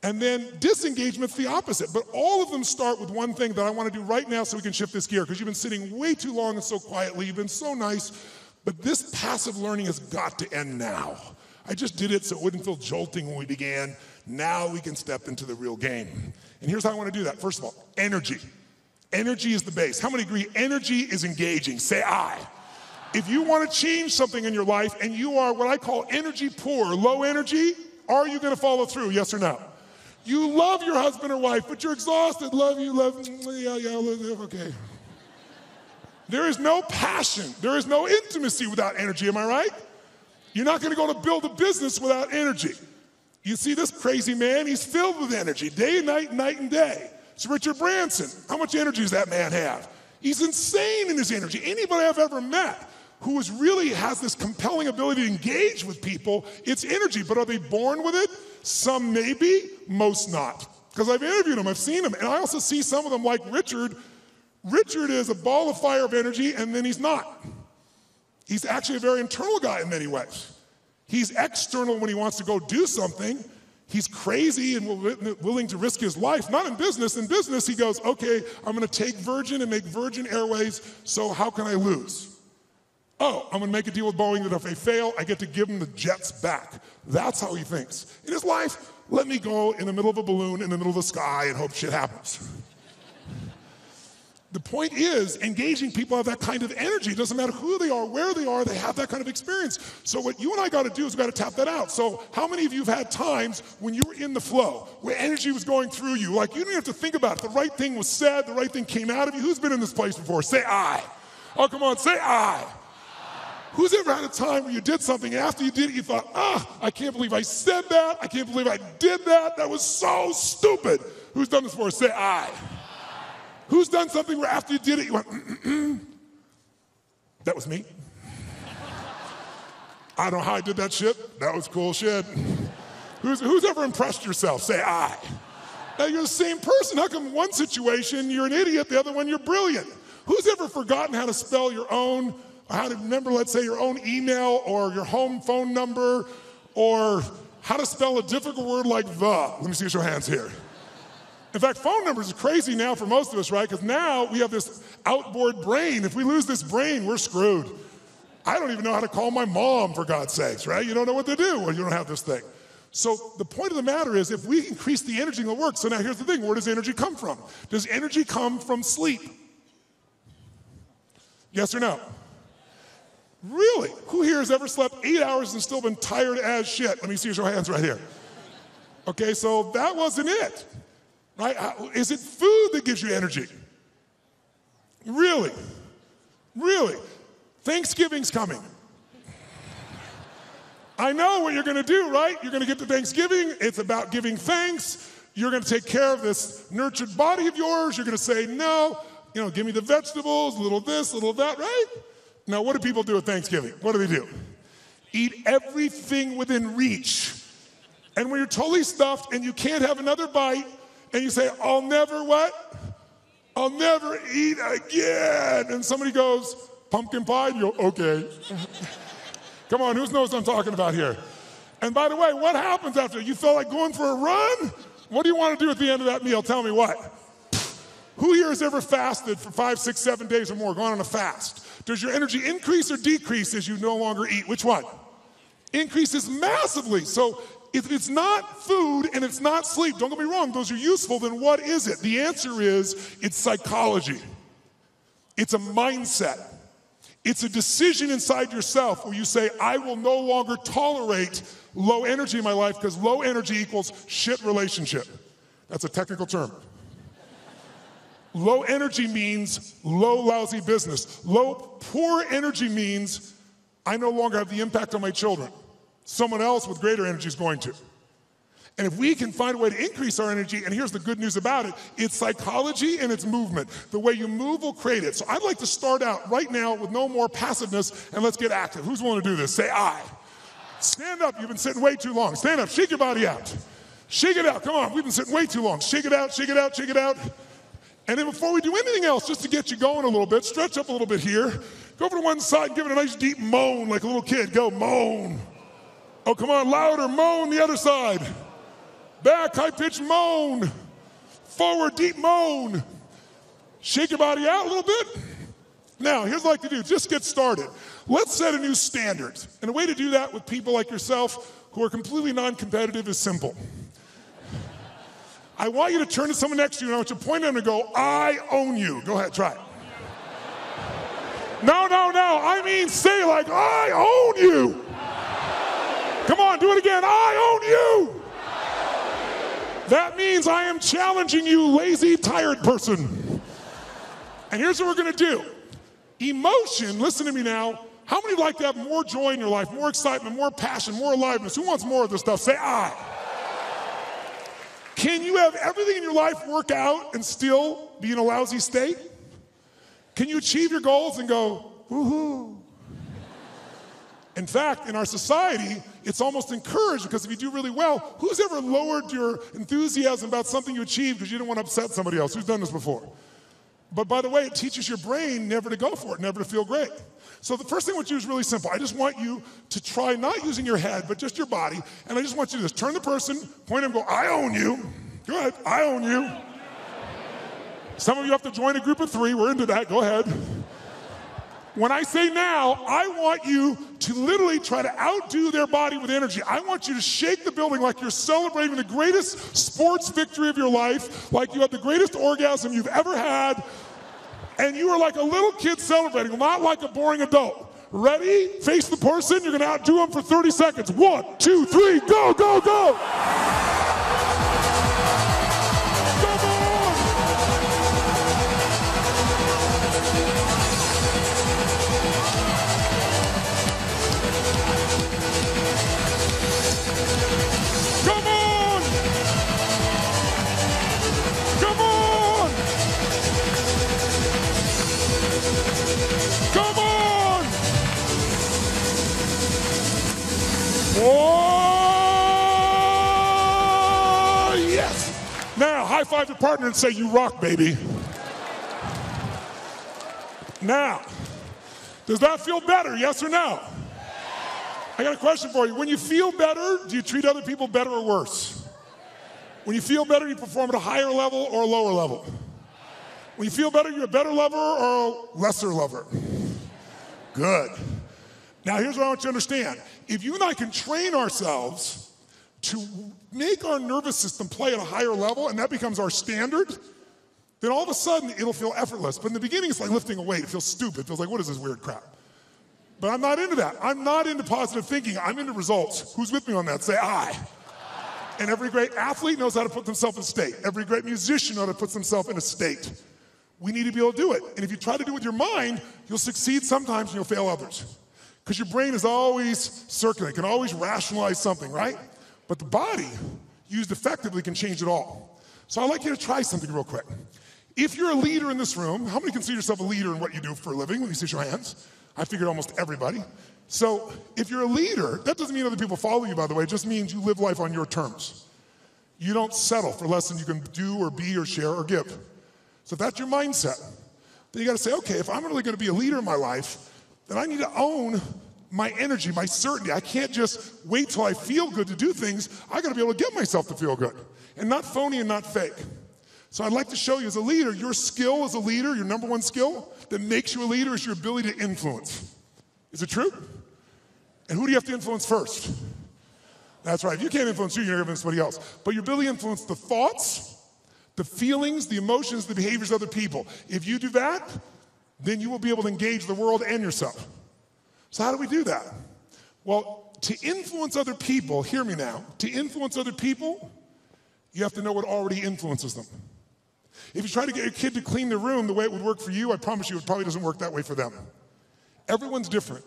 And then disengagement's the opposite. But all of them start with one thing that I want to do right now so we can shift this gear, because you've been sitting way too long and so quietly, you've been so nice, but this passive learning has got to end now. I just did it so it wouldn't feel jolting when we began. Now we can step into the real game. And here's how I want to do that. First of all, energy. Energy is the base. How many agree energy is engaging? Say I. If you want to change something in your life and you are what I call energy poor, low energy, are you going to follow through, yes or no? You love your husband or wife, but you're exhausted. Love you, okay. There is no passion. There is no intimacy without energy, am I right? You're not going to go to build a business without energy. You see this crazy man, he's filled with energy, day and night and day. It's Richard Branson. How much energy does that man have? He's insane in his energy. Anybody I've ever met who really has this compelling ability to engage with people, it's energy. But are they born with it? Some maybe, most not. Because I've interviewed them, I've seen them. And I also see some of them like Richard. Richard is a ball of fire of energy, and then he's not. He's actually a very internal guy in many ways. He's external when he wants to go do something. He's crazy and willing to risk his life. Not in business. In business, he goes, okay, I'm going to take Virgin and make Virgin Airways, so how can I lose? Oh, I'm going to make a deal with Boeing that if they fail, I get to give them the jets back. That's how he thinks. In his life, let me go in the middle of a balloon in the middle of the sky and hope shit happens. The point is, engaging people have that kind of energy. It doesn't matter who they are, where they are, they have that kind of experience. So what you and I got to do is we got to tap that out. So how many of you have had times when you were in the flow, where energy was going through you? Like you didn't have to think about it. The right thing was said, the right thing came out of you. Who's been in this place before? Say I. Oh, come on, say I. Who's ever had a time where you did something, and after you did it, you thought, I can't believe I said that. I can't believe I did that. That was so stupid. Who's done this before? Say I. Who's done something where after you did it, you went, That was me. I don't know how I did that shit. That was cool shit. Who's ever impressed yourself? Say I. Now you're the same person. How come one situation you're an idiot, the other one you're brilliant? Who's ever forgotten how to spell your own, or how to remember, let's say, your own email or your home phone number, or how to spell a difficult word like the? Let me see your hands here. In fact, phone numbers are crazy now for most of us, right? Because now we have this outboard brain. If we lose this brain, we're screwed. I don't even know how to call my mom, for God's sakes, right? You don't know what to do when you don't have this thing. So the point of the matter is, if we increase the energy, it'll work. So now here's the thing. Where does energy come from? Does energy come from sleep? Yes or no? Really? Who here has ever slept 8 hours and still been tired as shit? Let me see your hands right here. Okay, so that wasn't it. Right? Is it food that gives you energy? Really? Really? Thanksgiving's coming. I know what you're going to do, right? You're going to get to Thanksgiving. It's about giving thanks. You're going to take care of this nurtured body of yours. You're going to say, no, give me the vegetables, a little this, a little that, right? Now, what do people do at Thanksgiving? What do? Eat everything within reach. And when you're totally stuffed and you can't have another bite, and you say, I'll never what? I'll never eat again. And somebody goes, pumpkin pie? And you go, okay. Come on, who knows what I'm talking about here? And by the way, what happens after? You feel like going for a run? What do you want to do at the end of that meal? Tell me what. Who here has ever fasted for 5, 6, 7 days or more, gone on a fast? Does your energy increase or decrease as you no longer eat? Which one? Increases massively. So if it's not food and it's not sleep, don't get me wrong, those are useful, then what is it? The answer is it's psychology. It's a mindset. It's a decision inside yourself where you say, I will no longer tolerate low energy in my life because low energy equals shit relationship. That's a technical term. Low energy means low, lousy business. Poor energy means I no longer have the impact on my children. Someone else with greater energy is going to. And if we can find a way to increase our energy, and here's the good news about it, it's psychology and it's movement. The way you move will create it. So I'd like to start out right now with no more passiveness, and let's get active. Who's willing to do this? Say I. Stand up. You've been sitting way too long. Stand up. Shake your body out. Shake it out. Come on. We've been sitting way too long. Shake it out, shake it out, shake it out. And then before we do anything else, just to get you going a little bit, stretch up a little bit here. Go over to one side and give it a nice deep moan like a little kid. Go, moan. Oh, come on, louder, moan the other side. Back, high-pitched moan. Forward, deep moan. Shake your body out a little bit. Now, here's what I like to do. Just get started. Let's set a new standard. And the way to do that with people like yourself who are completely non-competitive is simple. I want you to turn to someone next to you and I want you to point at them and go, I own you. Go ahead, try it. No. I mean, say like, I own you. Come on, do it again. I own you. That means I am challenging you, lazy, tired person. And here's what we're going to do. Emotion, listen to me now. How many would like to have more joy in your life, more excitement, more passion, more aliveness? Who wants more of this stuff? Say I. Can you have everything in your life work out and still be in a lousy state? Can you achieve your goals and go, woohoo? In fact, in our society, it's almost encouraged because if you do really well, who's ever lowered your enthusiasm about something you achieved because you didn't want to upset somebody else? Who's done this before? But by the way, it teaches your brain never to go for it, never to feel great. So the first thing I want you to do is really simple. I just want you to try not using your head, but just your body. And I just want you to just turn the person, point at them, go, I own you. Go ahead, I own you. Some of you have to join a group of 3. We're into that. Go ahead. When I say now, I want you to literally try to outdo their body with energy. I want you to shake the building like you're celebrating the greatest sports victory of your life, like you had the greatest orgasm you've ever had. And you are like a little kid celebrating, not like a boring adult. Ready? Face the person. You're going to outdo them for 30 seconds. 1, 2, 3, go, go, go. Oh, yes. Now, high five your partner and say, you rock, baby. Now, does that feel better, yes or no? I got a question for you. When you feel better, do you treat other people better or worse? When you feel better, you perform at a higher level or a lower level? When you feel better, you're a better lover or a lesser lover? Good. Now, here's what I want you to understand. If you and I can train ourselves to make our nervous system play at a higher level, and that becomes our standard, then all of a sudden, it'll feel effortless. But in the beginning, it's like lifting a weight. It feels stupid. It feels like, what is this weird crap? But I'm not into that. I'm not into positive thinking. I'm into results. Who's with me on that? Say, I. And every great athlete knows how to put themselves in state. Every great musician knows how to put themselves in a state. We need to be able to do it. And if you try to do it with your mind, you'll succeed sometimes and you'll fail others. Because your brain is always circulating, can always rationalize something, right? But the body, used effectively, can change it all. So I'd like you to try something real quick. If you're a leader in this room, how many consider yourself a leader in what you do for a living? Let me see your hands. I figured almost everybody. So if you're a leader, that doesn't mean other people follow you, by the way. It just means you live life on your terms. You don't settle for less than you can do or be or share or give. So if that's your mindset, then you got to say, okay, if I'm really going to be a leader in my life, then I need to own my energy, my certainty. I can't just wait till I feel good to do things. I got to be able to get myself to feel good, and not phony and not fake. So I'd like to show you as a leader, your skill as a leader, your number one skill that makes you a leader is your ability to influence. Is it true? And who do you have to influence first? That's right. If you can't influence you, you're going to influence somebody else. But your ability to influence the thoughts, the feelings, the emotions, the behaviors of other people. If you do that, then you will be able to engage the world and yourself. So how do we do that? Well, to influence other people, hear me now, to influence other people, you have to know what already influences them. If you try to get your kid to clean the room the way it would work for you, I promise you it probably doesn't work that way for them. Everyone's different,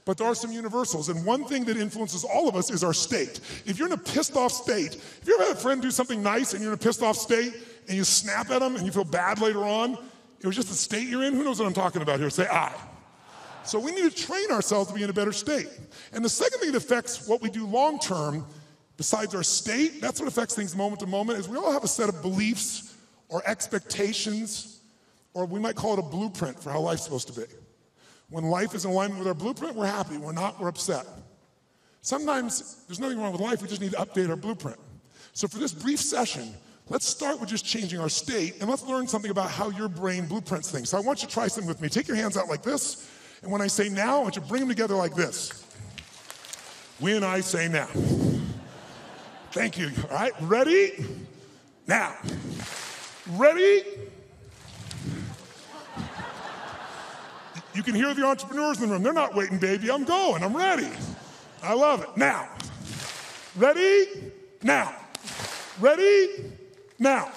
but there are some universals, and one thing that influences all of us is our state. If you're in a pissed off state, if you ever had a friend do something nice and you're in a pissed off state and you snap at them and you feel bad later on, it was just the state you're in, who knows what I'm talking about here? Say, I. So we need to train ourselves to be in a better state. And the second thing that affects what we do long term, besides our state, that's what affects things moment to moment, is we all have a set of beliefs or expectations, or we might call it a blueprint for how life's supposed to be. When life is in alignment with our blueprint, we're happy. We're not, we're upset. Sometimes there's nothing wrong with life, we just need to update our blueprint. So for this brief session, let's start with just changing our state, and let's learn something about how your brain blueprints things. So I want you to try something with me. Take your hands out like this, and when I say now, I want you to bring them together like this. When I say now. Thank you. All right, ready? Now. Ready? You can hear the entrepreneurs in the room. They're not waiting, baby. I'm going. I'm ready. I love it. Now. Ready? Now. Ready? Now.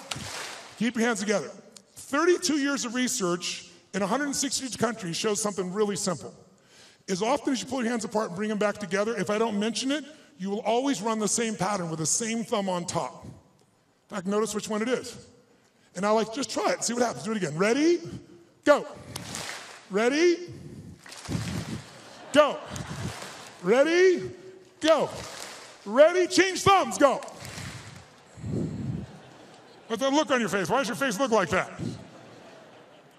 Keep your hands together. 32 years of research in 160 countries shows something really simple. As often as you pull your hands apart and bring them back together, if I don't mention it, you will always run the same pattern with the same thumb on top. In fact, notice which one it is. And I like, just try it, see what happens. Do it again. Ready? Go. Ready? Go. Ready? Go. Ready? Change thumbs. Go. What's that look on your face? Why does your face look like that?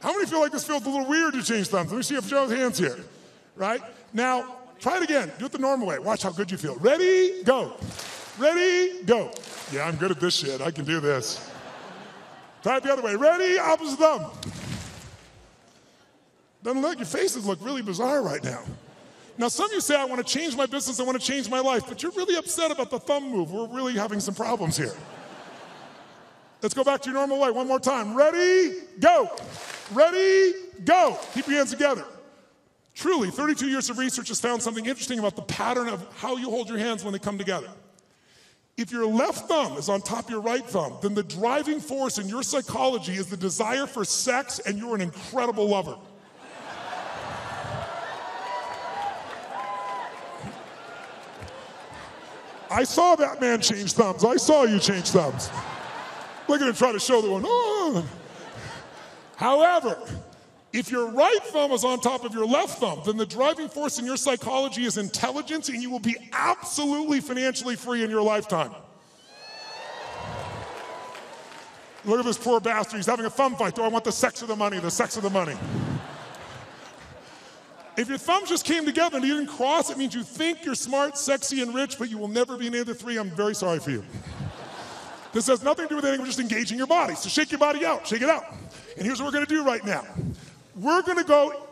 How many feel like this feels a little weird to change thumbs? Let me see if Joe's hands here. Right? Now, try it again. Do it the normal way. Watch how good you feel. Ready? Go. Ready? Go. Yeah, I'm good at this shit. I can do this. Try it the other way. Ready? Opposite thumb. Doesn't look, your faces look really bizarre right now. Now, some of you say, I want to change my business, I want to change my life, but you're really upset about the thumb move. We're really having some problems here. Let's go back to your normal way one more time. Ready? Go. Ready, go. Keep your hands together. Truly, 32 years of research has found something interesting about the pattern of how you hold your hands when they come together. If your left thumb is on top of your right thumb, then the driving force in your psychology is the desire for sex, and you're an incredible lover. I saw that man change thumbs. I saw you change thumbs. Look at him try to show the one. Oh. However, if your right thumb is on top of your left thumb, then the driving force in your psychology is intelligence, and you will be absolutely financially free in your lifetime. Look at this poor bastard. He's having a thumb fight. Do I want the sex or the money? The sex or the money. If your thumbs just came together and you didn't cross, it means you think you're smart, sexy, and rich, but you will never be any of the three. I'm very sorry for you. This has nothing to do with anything. We're just engaging your body. So shake your body out. Shake it out. And here's what we're going to do right now. We're going to go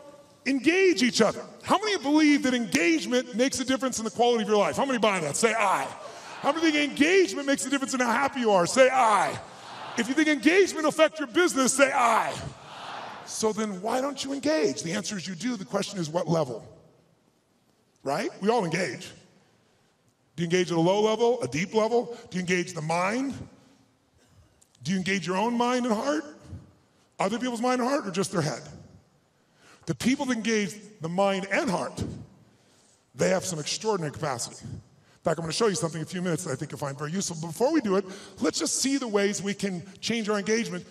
engage each other. How many believe that engagement makes a difference in the quality of your life? How many buy that? Say aye. How many think engagement makes a difference in how happy you are? Say aye. If you think engagement will affect your business, say aye. So then why don't you engage? The answer is you do. The question is what level? Right? We all engage. Do you engage at a low level, a deep level? Do you engage the mind? Do you engage your own mind and heart? Other people's mind and heart, or just their head? The people that engage the mind and heart, they have some extraordinary capacity. In fact, I'm going to show you something in a few minutes that I think you'll find very useful. But before we do it, let's just see the ways we can change our engagement.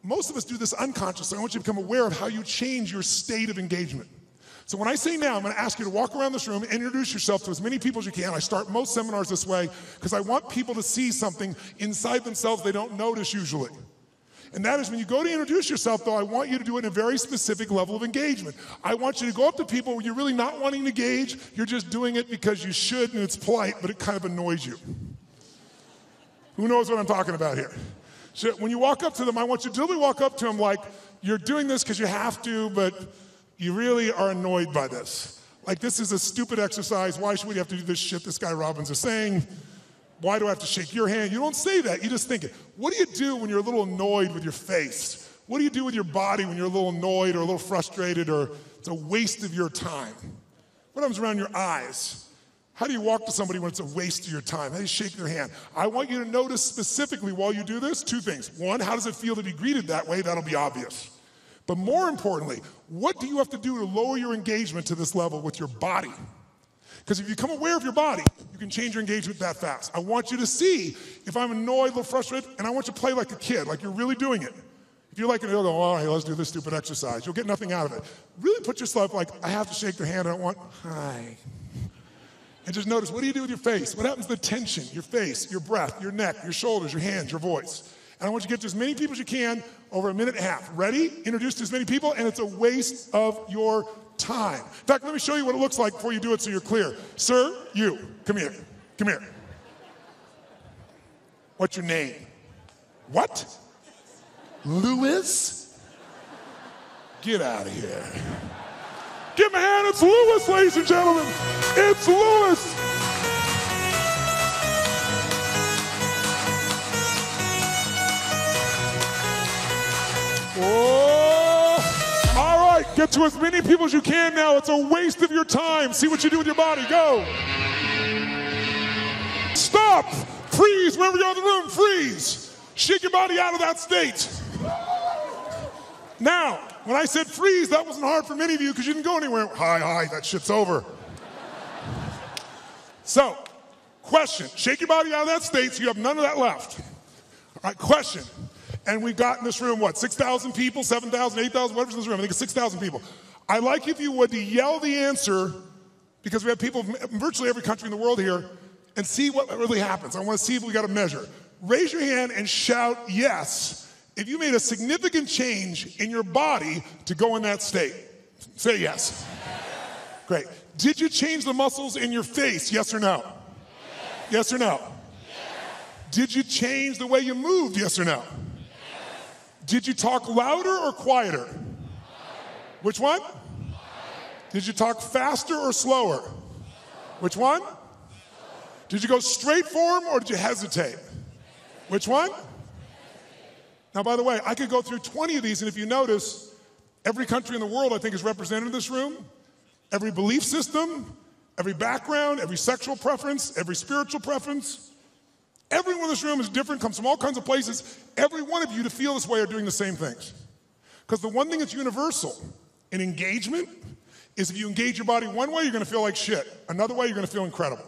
Most of us do this unconsciously. I want you to become aware of how you change your state of engagement. So when I say now, I'm going to ask you to walk around this room and introduce yourself to as many people as you can. I start most seminars this way because I want people to see something inside themselves they don't notice usually. And that is when you go to introduce yourself, though, I want you to do it in a very specific level of engagement. I want you to go up to people where you're really not wanting to engage. You're just doing it because you should, and it's polite, but it kind of annoys you. Who knows what I'm talking about here? So when you walk up to them, I want you to literally walk up to them like you're doing this because you have to, but you really are annoyed by this. Like, this is a stupid exercise. Why should we have to do this shit this guy Robbins is saying? Why do I have to shake your hand? You don't say that. You just think it. What do you do when you're a little annoyed with your face? What do you do with your body when you're a little annoyed or a little frustrated or it's a waste of your time? What happens around your eyes? How do you walk to somebody when it's a waste of your time? How do you shake their hand? I want you to notice specifically while you do this, two things. One, how does it feel to be greeted that way? That'll be obvious. But more importantly, what do you have to do to lower your engagement to this level with your body? Because if you become aware of your body, you can change your engagement that fast. I want you to see if I'm annoyed, a little frustrated, and I want you to play like a kid, like you're really doing it. If you're like, you'll go, all right, let's do this stupid exercise. You'll get nothing out of it. Really put yourself like, I have to shake their hand. I don't want, hi. And just notice, what do you do with your face? What happens to the tension, your face, your breath, your neck, your shoulders, your hands, your voice? And I want you to get to as many people as you can over a minute and a half. Ready? Introduce to as many people, and it's a waste of your time. In fact, let me show you what it looks like before you do it so you're clear. Sir, you, come here. Come here. What's your name? What? Louis? Get out of here. Give him a hand. It's Louis, ladies and gentlemen. It's Louis. Oh, all right, get to as many people as you can now. It's a waste of your time. See what you do with your body. Go. Stop. Freeze. Wherever you are in the room, freeze. Shake your body out of that state. Now, when I said freeze, that wasn't hard for many of you because you didn't go anywhere. Hi, that shit's over. So, question. Shake your body out of that state so you have none of that left. All right, question. And we've got in this room, what, 6,000 people, 7,000, 8,000, whatever's in this room. I think it's 6,000 people. I'd like if you would to yell the answer, because we have people from virtually every country in the world here, and see what really happens. I want to see if we got a measure. Raise your hand and shout yes if you made a significant change in your body to go in that state. Say yes. Great. Did you change the muscles in your face, yes or no? Yes or no? Did you change the way you moved, yes or no? Did you talk louder or quieter? Which one? Did you talk faster or slower? Which one? Did you go straight for him or did you hesitate? Which one? Now, by the way, I could go through 20 of these, and if you notice, Every country in the world, I think, is represented in this room. Every belief system, every background, every sexual preference, every spiritual preference. Everyone in this room is different, comes from all kinds of places. Every one of you to feel this way are doing the same things. Because the one thing that's universal in engagement is if you engage your body one way, you're going to feel like shit. Another way, you're going to feel incredible.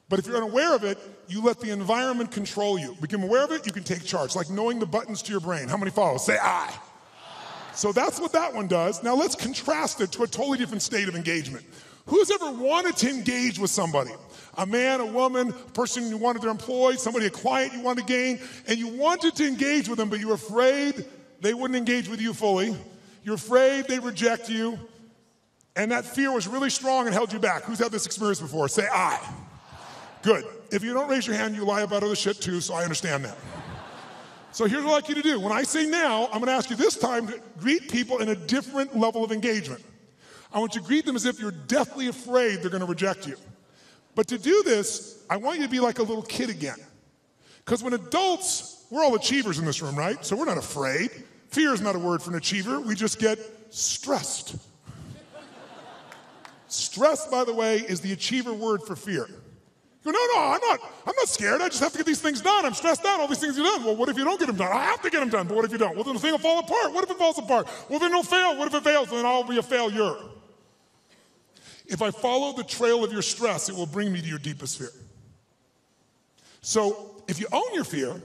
But if you're unaware of it, you let the environment control you. Become aware of it, you can take charge. Like knowing the buttons to your brain. How many follow? Say I. So that's what that one does. Now let's contrast it to a totally different state of engagement. Who's ever wanted to engage with somebody? A man, a woman, a person you wanted to employ, somebody, a client you wanted to gain, and you wanted to engage with them, but you were afraid they wouldn't engage with you fully. You're afraid they'd reject you, and that fear was really strong and held you back. Who's had this experience before? Say I. Good. If you don't raise your hand, you lie about other shit too, so I understand that. So here's what I'd like you to do. When I say now, I'm going to ask you this time to greet people in a different level of engagement. I want you to greet them as if you're deathly afraid they're going to reject you. But to do this, I want you to be like a little kid again. Because when adults, we're all achievers in this room, right? So we're not afraid. Fear is not a word for an achiever. We just get stressed. Stress, by the way, is the achiever word for fear. You go, no, I'm not scared. I just have to get these things done. I'm stressed out. All these things are done. Well, what if you don't get them done? I have to get them done, but what if you don't? Well, then the thing will fall apart. What if it falls apart? Well, then it'll fail. What if it fails? Then I'll be a failure. If I follow the trail of your stress, it will bring me to your deepest fear. So if you own your fear,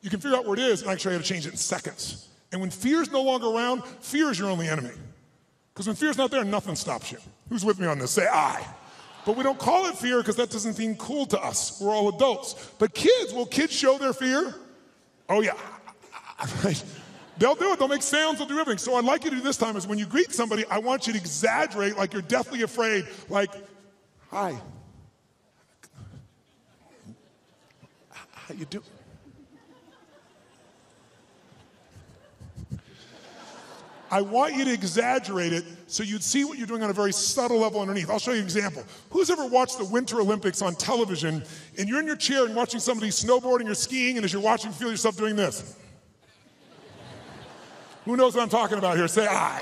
you can figure out where it is and actually how to change it in seconds. And when fear is no longer around, fear is your only enemy. Because when fear's not there, nothing stops you. Who's with me on this? Say I. But we don't call it fear because that doesn't seem cool to us. We're all adults. But kids, will kids show their fear? Oh yeah. They'll do it. They'll make sounds. They'll do everything. So I'd like you to do this time is when you greet somebody, I want you to exaggerate like you're deathly afraid. Like, hi. How you doing? I want you to exaggerate it so you'd see what you're doing on a very subtle level underneath. I'll show you an example. Who's ever watched the Winter Olympics on television and you're in your chair and watching somebody snowboarding or skiing, and as you're watching, feel yourself doing this? Who knows what I'm talking about here? Say I.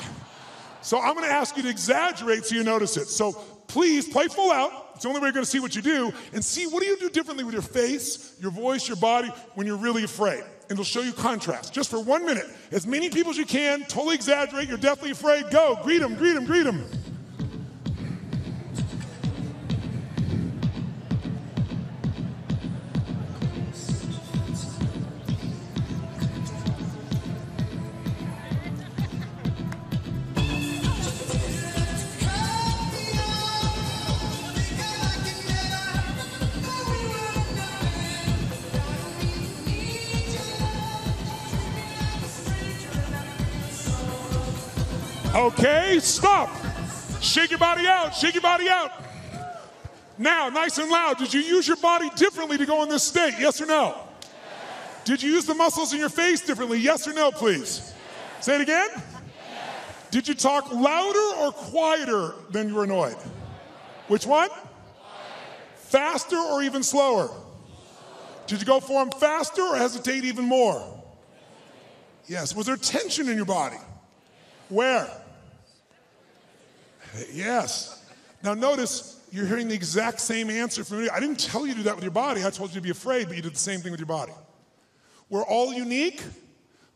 So I'm going to ask you to exaggerate so you notice it. So please play full out. It's the only way you're going to see what you do, and see what do you do differently with your face, your voice, your body when you're really afraid. And it'll show you contrast. Just for 1 minute. As many people as you can, totally exaggerate. You're deathly afraid. Go. Greet them, greet them, greet them. Okay, stop. Shake your body out, shake your body out. Now, nice and loud, did you use your body differently to go in this state, yes or no? Yes. Did you use the muscles in your face differently, yes or no, please? Yes. Say it again. Yes. Did you talk louder or quieter than you were annoyed? Which one? Quieter. Faster or even slower? Did you go for them faster or hesitate even more? Yes. Was there tension in your body? Where? Yes. Now notice, you're hearing the exact same answer from me. I didn't tell you to do that with your body. I told you to be afraid, but you did the same thing with your body. We're all unique,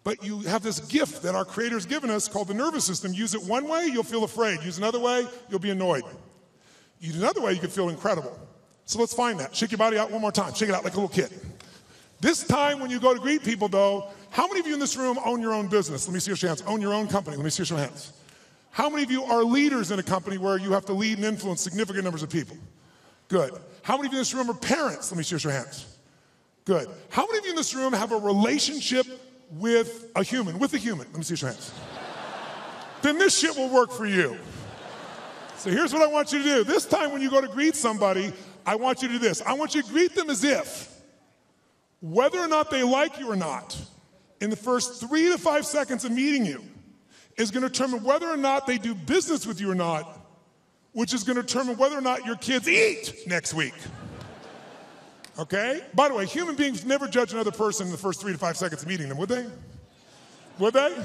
but you have this gift that our Creator's given us called the nervous system. Use it one way, you'll feel afraid. Use another way, you'll be annoyed. Use another way, you can feel incredible. So let's find that. Shake your body out one more time. Shake it out like a little kid. This time when you go to greet people, though, how many of you in this room own your own business? Let me see your hands. Own your own company. Let me see your hands. How many of you are leaders in a company where you have to lead and influence significant numbers of people? Good. How many of you in this room are parents? Let me see your hands. Good. How many of you in this room have a relationship with a human? With a human. Let me see your hands. Then this shit will work for you. So here's what I want you to do. This time when you go to greet somebody, I want you to do this. I want you to greet them as if, whether or not they like you or not, in the first 3 to 5 seconds of meeting you, is going to determine whether or not they do business with you or not, which is going to determine whether or not your kids eat next week. Okay? By the way, human beings never judge another person in the first 3 to 5 seconds of meeting them, would they? Would they?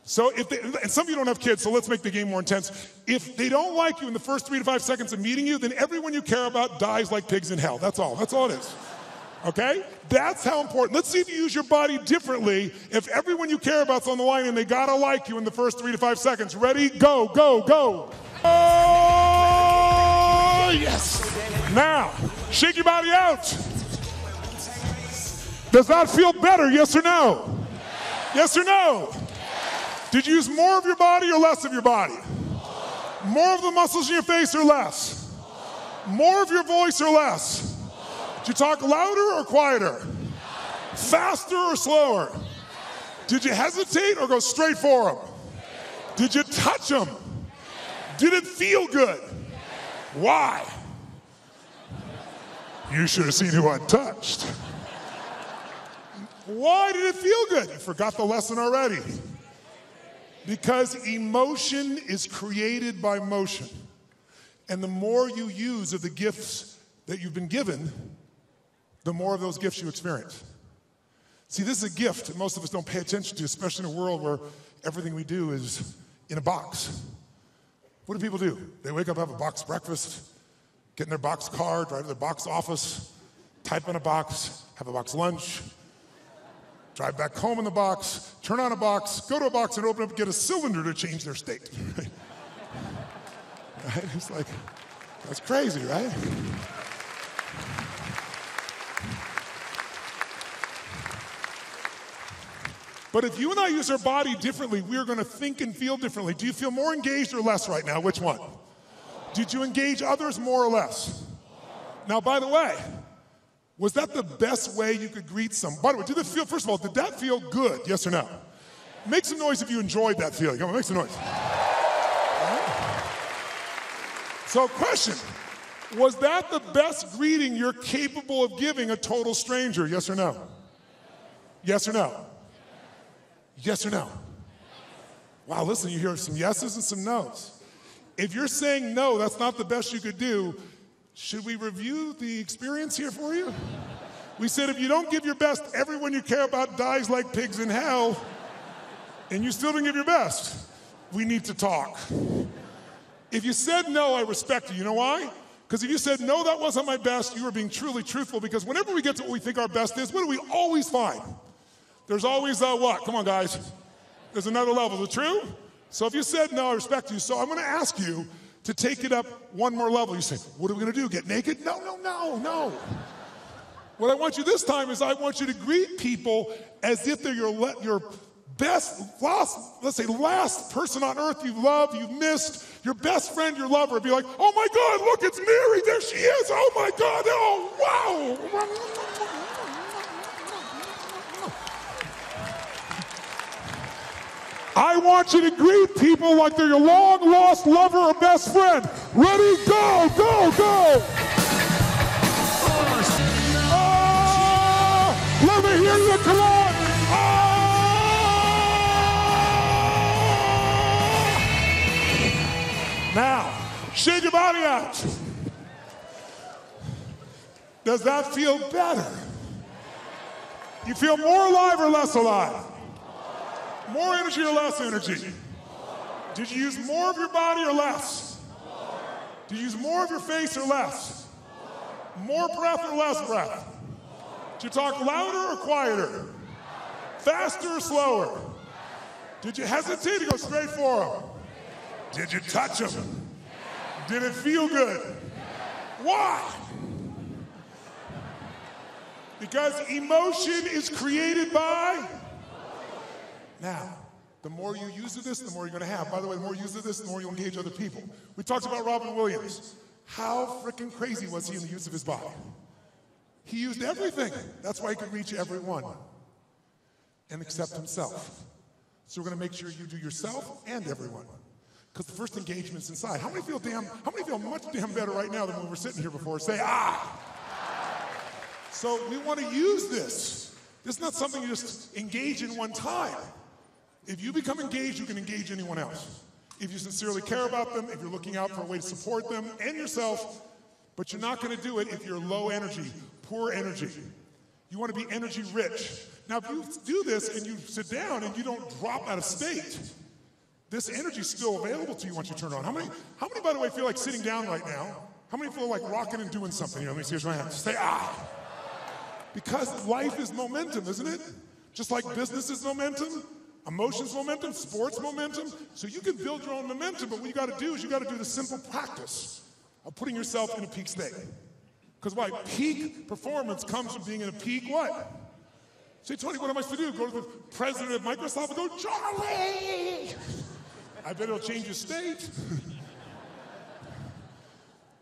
So and some of you don't have kids, so let's make the game more intense. If they don't like you in the first 3 to 5 seconds of meeting you, then everyone you care about dies like pigs in hell. That's all it is. Okay? That's how important. Let's see if you use your body differently if everyone you care about's on the line and they gotta like you in the first 3 to 5 seconds. Ready? Go, go, go. Oh, yes. Now, shake your body out. Does that feel better, yes or no? Yes or no? Did you use more of your body or less of your body? More of the muscles in your face or less? More of your voice or less? Did you talk louder or quieter? Faster or slower? Did you hesitate or go straight for them? Did you touch them? Did it feel good? Why? You should have seen who I touched. Why did it feel good? You forgot the lesson already. Because emotion is created by motion. And the more you use of the gifts that you've been given, the more of those gifts you experience. See, this is a gift that most of us don't pay attention to, especially in a world where everything we do is in a box. What do people do? They wake up, have a box breakfast, get in their box car, drive to their box office, type in a box, have a box lunch, drive back home in the box, turn on a box, go to a box and open up and get a cylinder to change their state. Right? It's like, that's crazy, right? But if you and I use our body differently, we are going to think and feel differently. Do you feel more engaged or less right now? Which one? Did you engage others more or less? Now, by the way, was that the best way you could greet someone? By the way, did that feel, first of all, did that feel good? Yes or no? Make some noise if you enjoyed that feeling. Come on, make some noise. Right. So, question, was that the best greeting you're capable of giving a total stranger? Yes or no? Yes or no? Yes or no? Wow, listen, you hear some yeses and some nos. If you're saying no, that's not the best you could do, should we review the experience here for you? We said if you don't give your best, everyone you care about dies like pigs in hell, and you still didn't give your best. We need to talk. If you said no, I respect you. You know why? Because if you said no, that wasn't my best, you were being truly truthful, because whenever we get to what we think our best is, what do we always find? There's always what? Come on, guys. There's another level. Is it true? So if you said no, I respect you. So I'm going to ask you to take it up one more level. You say, what are we going to do? Get naked? No, no, no, no. What I want you this time is I want you to greet people as if they're your best, last person on earth you've loved, you've missed, your best friend, your lover. Be like, oh my God, look, it's Mary. There she is. Oh my God. Oh, wow. I want you to greet people like they're your long-lost lover or best friend. Ready, go, go, go. Oh, let me hear you, come on. Oh. Now, shake your body out. Does that feel better? You feel more alive or less alive? More energy or less energy? Did you use more of your body or less? Did you use more of your face or less? More breath or less breath? Did you talk louder or quieter? Faster or slower? Did you hesitate or go straight for them? Did you touch them? Did it feel good? Why? Because emotion is created by. Now, the more you use of this, the more you're going to have. By the way, the more you use of this, the more you'll engage other people. We talked about Robin Williams. How freaking crazy was he in the use of his body? He used everything. That's why he could reach everyone and accept himself. So we're going to make sure you do yourself and everyone. Because the first engagement's inside. How many feel much damn better right now than when we were sitting here before? Say, ah! So we want to use this. This is not something you just engage in one time. If you become engaged, you can engage anyone else. If you sincerely care about them, if you're looking out for a way to support them and yourself, but you're not going to do it if you're low energy, poor energy. You want to be energy rich. Now, if you do this and you sit down and you don't drop out of state, this energy is still available to you once you turn it on. How many, by the way, feel like sitting down right now? How many feel like rocking and doing something? Let me see your hand. Say, ah. Because life is momentum, isn't it? Just like business is momentum, emotions momentum, sports momentum. So you can build your own momentum, but what you got to do is you got to do the simple practice of putting yourself in a peak state. Because why? Peak performance comes from being in a peak what? Say, Tony, what am I supposed to do? Go to the president of Microsoft and go, Charlie! I bet it'll change your state.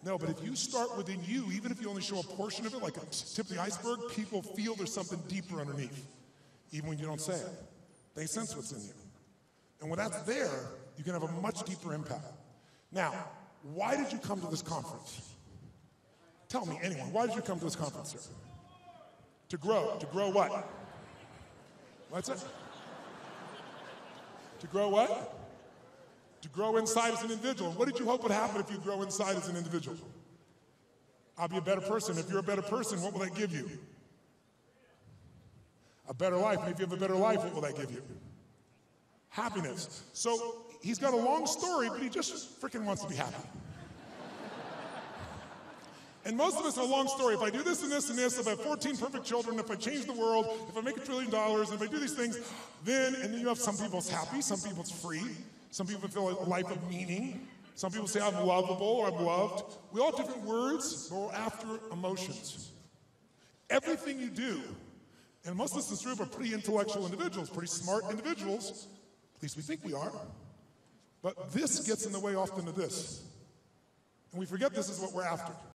No, but if you start within you, even if you only show a portion of it, like a tip of the iceberg, people feel there's something deeper underneath, even when you don't say it. They sense what's in you. And when that's there, you can have a much deeper impact. Now, why did you come to this conference? Tell me, anyone, why did you come to this conference, sir? To grow. To grow what? What's it? To grow what? To grow inside as an individual. What did you hope would happen if you grow inside as an individual? I'll be a better person. If you're a better person, what will that give you? A better life. And if you have a better life, what will that give you? Happiness. So he's got a long story, but he just freaking wants to be happy. And most of us have a long story. If I do this and this and this, if I have 14 perfect children, if I change the world, if I make $1 trillion, if I do these things, and then you have some people it's happy, some people it's free, some people feel a life of meaning, some people say I'm lovable or I'm loved. We all have different words, but we're after emotions. Everything you do, and most of us in this room are pretty intellectual individuals, pretty smart individuals, at least we think we are, but this gets in the way often of this. And we forget this is what we're after.